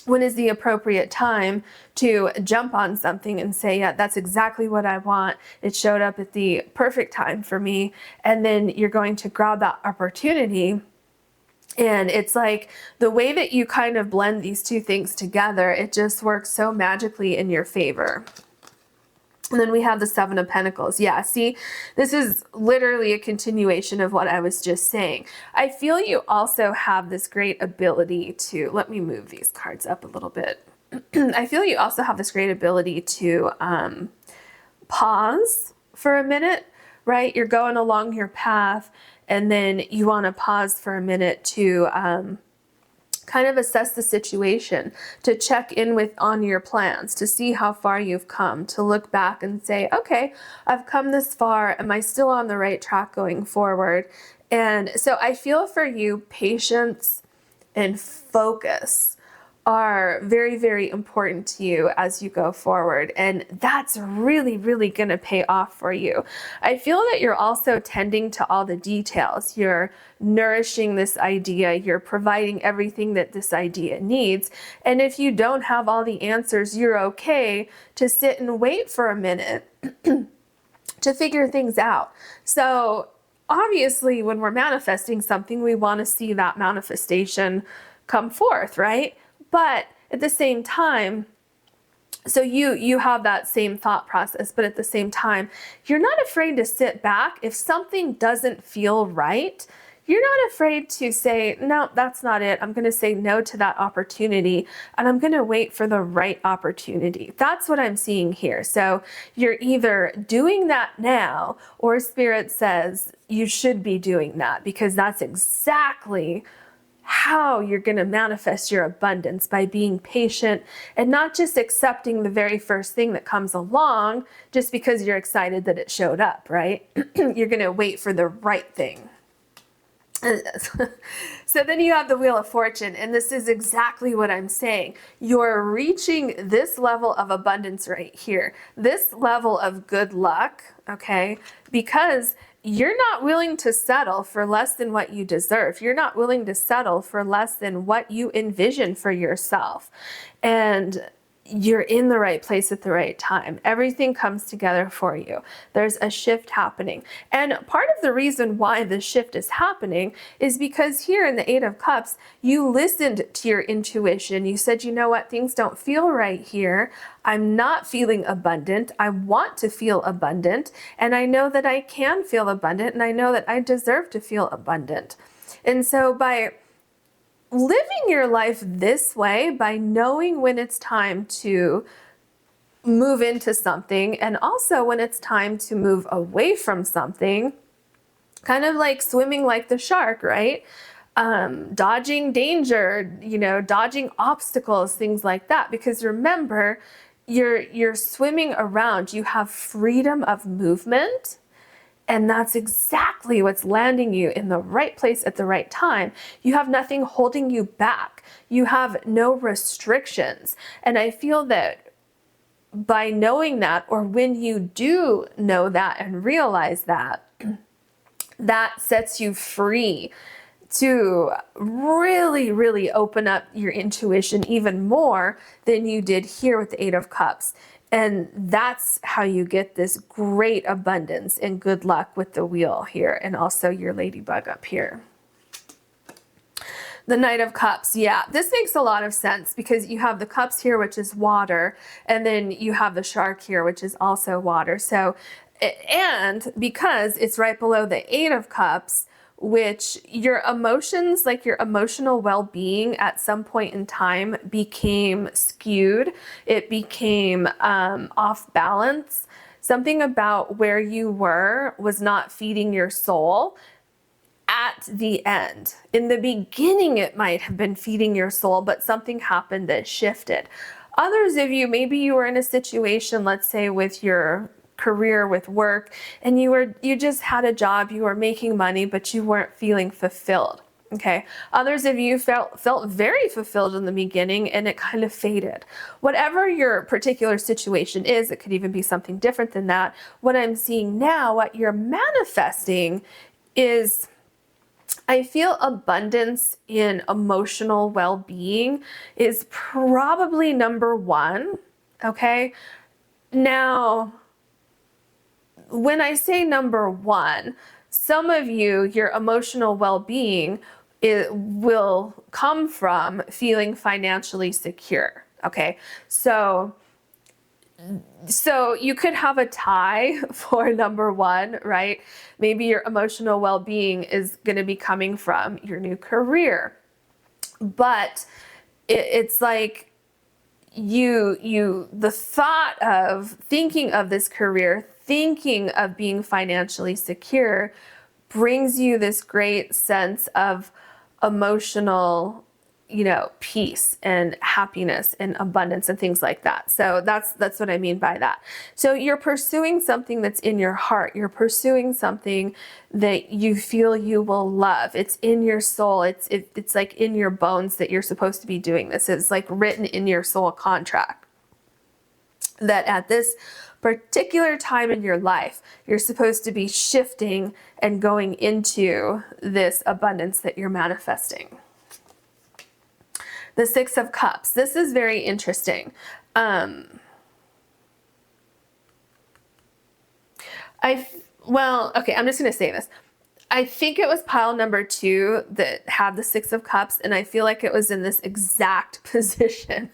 when is the appropriate time to jump on something and say, yeah, that's exactly what I want. It showed up at the perfect time for me. And then you're going to grab that opportunity. And it's like the way that you kind of blend these two things together, it just works so magically in your favor. And then we have the 7 of Pentacles. Yeah, see, this is literally a continuation of what I was just saying. I feel you also have this great ability to, let me move these cards up a little bit. I feel you also have this great ability to pause for a minute, right? You're going along your path and then you want to pause for a minute to kind of assess the situation, to check in with on your plans, to see how far you've come, to look back and say, okay, I've come this far. Am I still on the right track going forward? And so I feel for you, patience and focus are very, very important to you as you go forward. And that's really, really going to pay off for you. I feel that you're also tending to all the details. You're nourishing this idea. You're providing everything that this idea needs. And if you don't have all the answers, you're okay to sit and wait for a minute to figure things out. So obviously, when we're manifesting something, we want to see that manifestation come forth, right? But at the same time, so you have that same thought process, but at the same time, you're not afraid to sit back. If something doesn't feel right, you're not afraid to say, no, that's not it. I'm going to say no to that opportunity and I'm going to wait for the right opportunity. That's what I'm seeing here. So you're either doing that now or Spirit says you should be doing that because that's exactly how you're going to manifest your abundance, by being patient and not just accepting the very first thing that comes along just because you're excited that it showed up, right? You're going to wait for the right thing. So then you have the Wheel of Fortune, and this is exactly what I'm saying. You're reaching this level of abundance right here, this level of good luck, okay? Because you're not willing to settle for less than what you deserve. You're not willing to settle for less than what you envision for yourself. And you're in the right place at the right time. Everything comes together for you. There's a shift happening. And part of the reason why the shift is happening is because here in the 8 of Cups, you listened to your intuition. You said, you know what, things don't feel right here. I'm not feeling abundant. I want to feel abundant. And I know that I can feel abundant. And I know that I deserve to feel abundant. And so by living your life this way, by knowing when it's time to move into something and also when it's time to move away from something, kind of like swimming like the shark, right? Dodging danger, dodging obstacles, things like that. Because remember, you're swimming around. You have freedom of movement. And that's exactly what's landing you in the right place at the right time. You have nothing holding you back. You have no restrictions. And I feel that by knowing that, or when you do know that and realize that, that sets you free to really, really open up your intuition even more than you did here with the Eight of Cups. And that's how you get this great abundance and good luck with the wheel here, and also your ladybug up here. The Knight of Cups, yeah, this makes a lot of sense because you have the cups here, which is water, and then you have the shark here, which is also water. So, and because it's right below the Eight of Cups, which your emotions, like your emotional well-being at some point in time became skewed. It became off balance. Something about where you were was not feeding your soul at the end. In the beginning, it might have been feeding your soul, but something happened that shifted. Others of you, maybe you were in a situation, let's say with your career, with work, and you just had a job, you were making money, but you weren't feeling fulfilled. Okay. Others of you felt very fulfilled in the beginning and it kind of faded. Whatever your particular situation is, it could even be something different than that. What I'm seeing now, what you're manifesting is, I feel abundance in emotional well-being is probably number one. Okay. Now, when I say number one, some of you, your emotional well-being will come from feeling financially secure. Okay. So you could have a tie for number one, right? Maybe your emotional well-being is going to be coming from your new career, but it's like the thought of thinking of this career, thinking of being financially secure brings you this great sense of emotional, peace and happiness and abundance and things like that. So that's what I mean by that. So you're pursuing something that's in your heart. You're pursuing something that you feel you will love. It's in your soul. It's like in your bones that you're supposed to be doing this. It's like written in your soul contract that at this particular time in your life, you're supposed to be shifting and going into this abundance that you're manifesting. The Six of Cups. This is very interesting. Okay, I'm just going to say this. I think it was pile number 2 that had the Six of Cups, and I feel like it was in this exact position.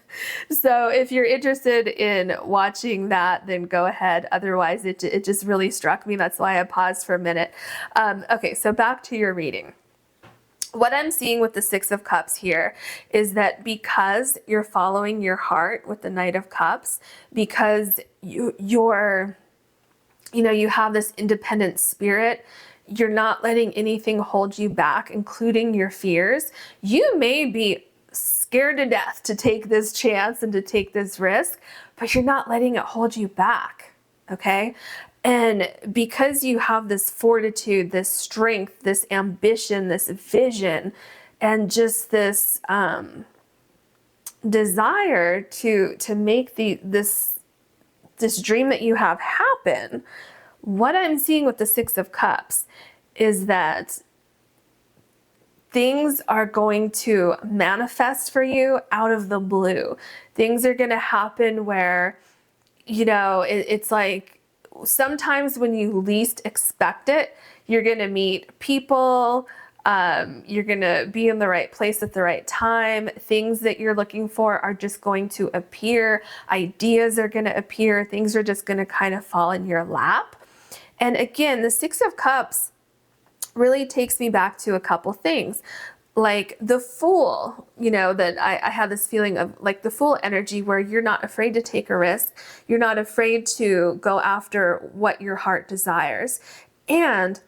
So if you're interested in watching that, then go ahead. Otherwise, it just really struck me. That's why I paused for a minute. Okay, so back to your reading. What I'm seeing with the Six of Cups here is that because you're following your heart with the Knight of Cups, because you have this independent spirit, you're not letting anything hold you back, including your fears. You may be scared to death to take this chance and to take this risk, but you're not letting it hold you back, okay? And because you have this fortitude, this strength, this ambition, this vision, and just this desire to make this dream that you have happen, what I'm seeing with the Six of Cups is that things are going to manifest for you out of the blue. Things are going to happen where, it's like sometimes when you least expect it, you're going to meet people, you're going to be in the right place at the right time. Things that you're looking for are just going to appear. Ideas are going to appear. Things are just going to kind of fall in your lap. And again, the Six of Cups really takes me back to a couple things. Like the Fool, that I had this feeling of like the Fool energy where you're not afraid to take a risk. You're not afraid to go after what your heart desires. And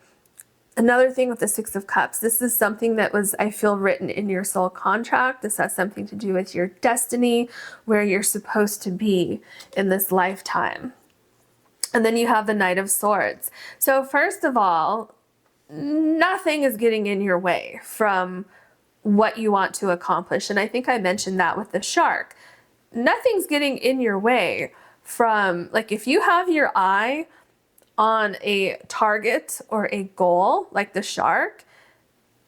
Another thing with the Six of Cups, this is something that was, I feel, written in your soul contract. This has something to do with your destiny, where you're supposed to be in this lifetime. And then you have the Knight of Swords. So first of all, nothing is getting in your way from what you want to accomplish. And I think I mentioned that with the shark. Nothing's getting in your way from, like, if you have your eye on a target or a goal, like the shark,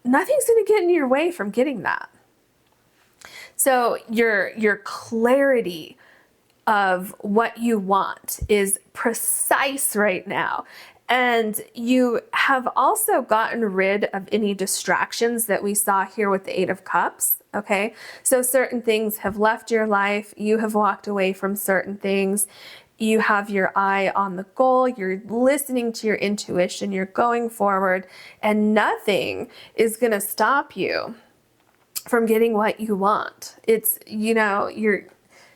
nothing's going to get in your way from getting that. So your clarity of what you want is precise right now. And you have also gotten rid of any distractions that we saw here with the Eight of Cups. Okay, so certain things have left your life. You have walked away from certain things. You have your eye on the goal. You're listening to your intuition. You're going forward, and nothing is going to stop you from getting what you want. It's, you know,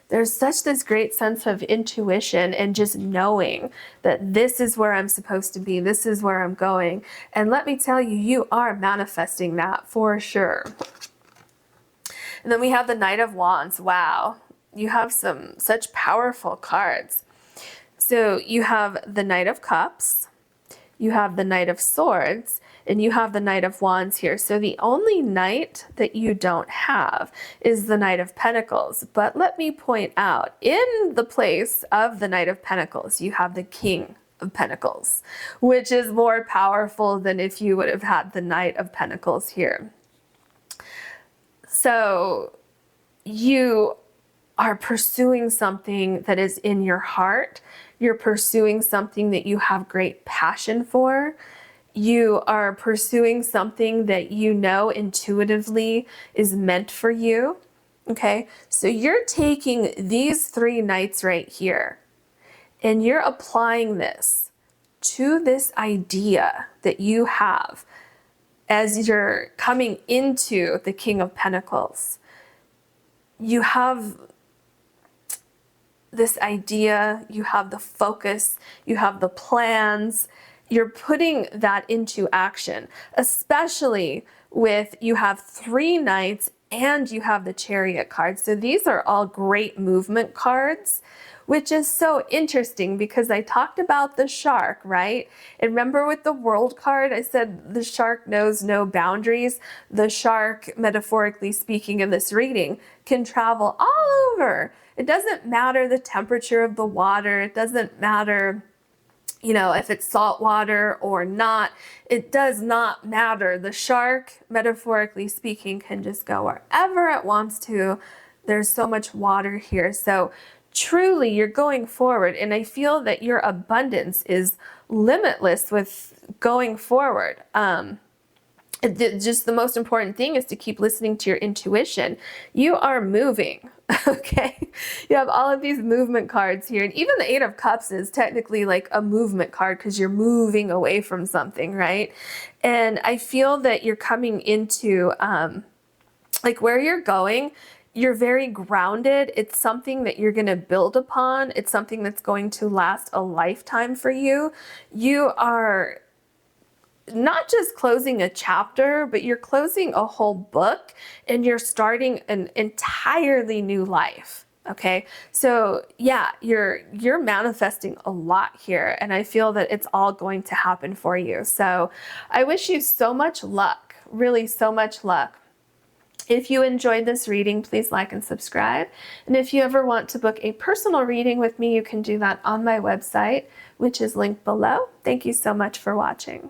there's such this great sense of intuition and just knowing that this is where I'm supposed to be. This is where I'm going. And let me tell you, you are manifesting that for sure. And then we have the Knight of Wands. Wow. You have such powerful cards. So you have the Knight of Cups, you have the Knight of Swords, and you have the Knight of Wands here. So the only knight that you don't have is the Knight of Pentacles. But let me point out, in the place of the Knight of Pentacles, you have the King of Pentacles, which is more powerful than if you would have had the Knight of Pentacles here. So you are pursuing something that is in your heart. You're pursuing something that you have great passion for. You are pursuing something that you know intuitively is meant for you. Okay, so you're taking these three knights right here and you're applying this to this idea that you have as you're coming into the King of Pentacles. You have this idea, you have the focus, you have the plans, you're putting that into action, especially with, you have three knights and you have the Chariot card. So these are all great movement cards, which is so interesting because I talked about the shark, right? And remember with the World card, I said the shark knows no boundaries. The shark, metaphorically speaking, in this reading can travel all over. It doesn't matter the temperature of the water. It doesn't matter, you know, if it's salt water or not. It does not matter. The shark, metaphorically speaking, can just go wherever it wants to. There's so much water here. So truly, you're going forward. And I feel that your abundance is limitless with going forward. Just the most important thing is to keep listening to your intuition. You are moving, okay? You have all of these movement cards here. And even the Eight of Cups is technically like a movement card because you're moving away from something, right? And I feel that you're coming into like where you're going, you're very grounded. It's something that you're going to build upon. It's something that's going to last a lifetime for you. You are not just closing a chapter, but you're closing a whole book and you're starting an entirely new life. Okay. So yeah, you're manifesting a lot here, and I feel that it's all going to happen for you. So I wish you so much luck, really so much luck. If you enjoyed this reading, please like and subscribe. And if you ever want to book a personal reading with me, you can do that on my website, which is linked below. Thank you so much for watching.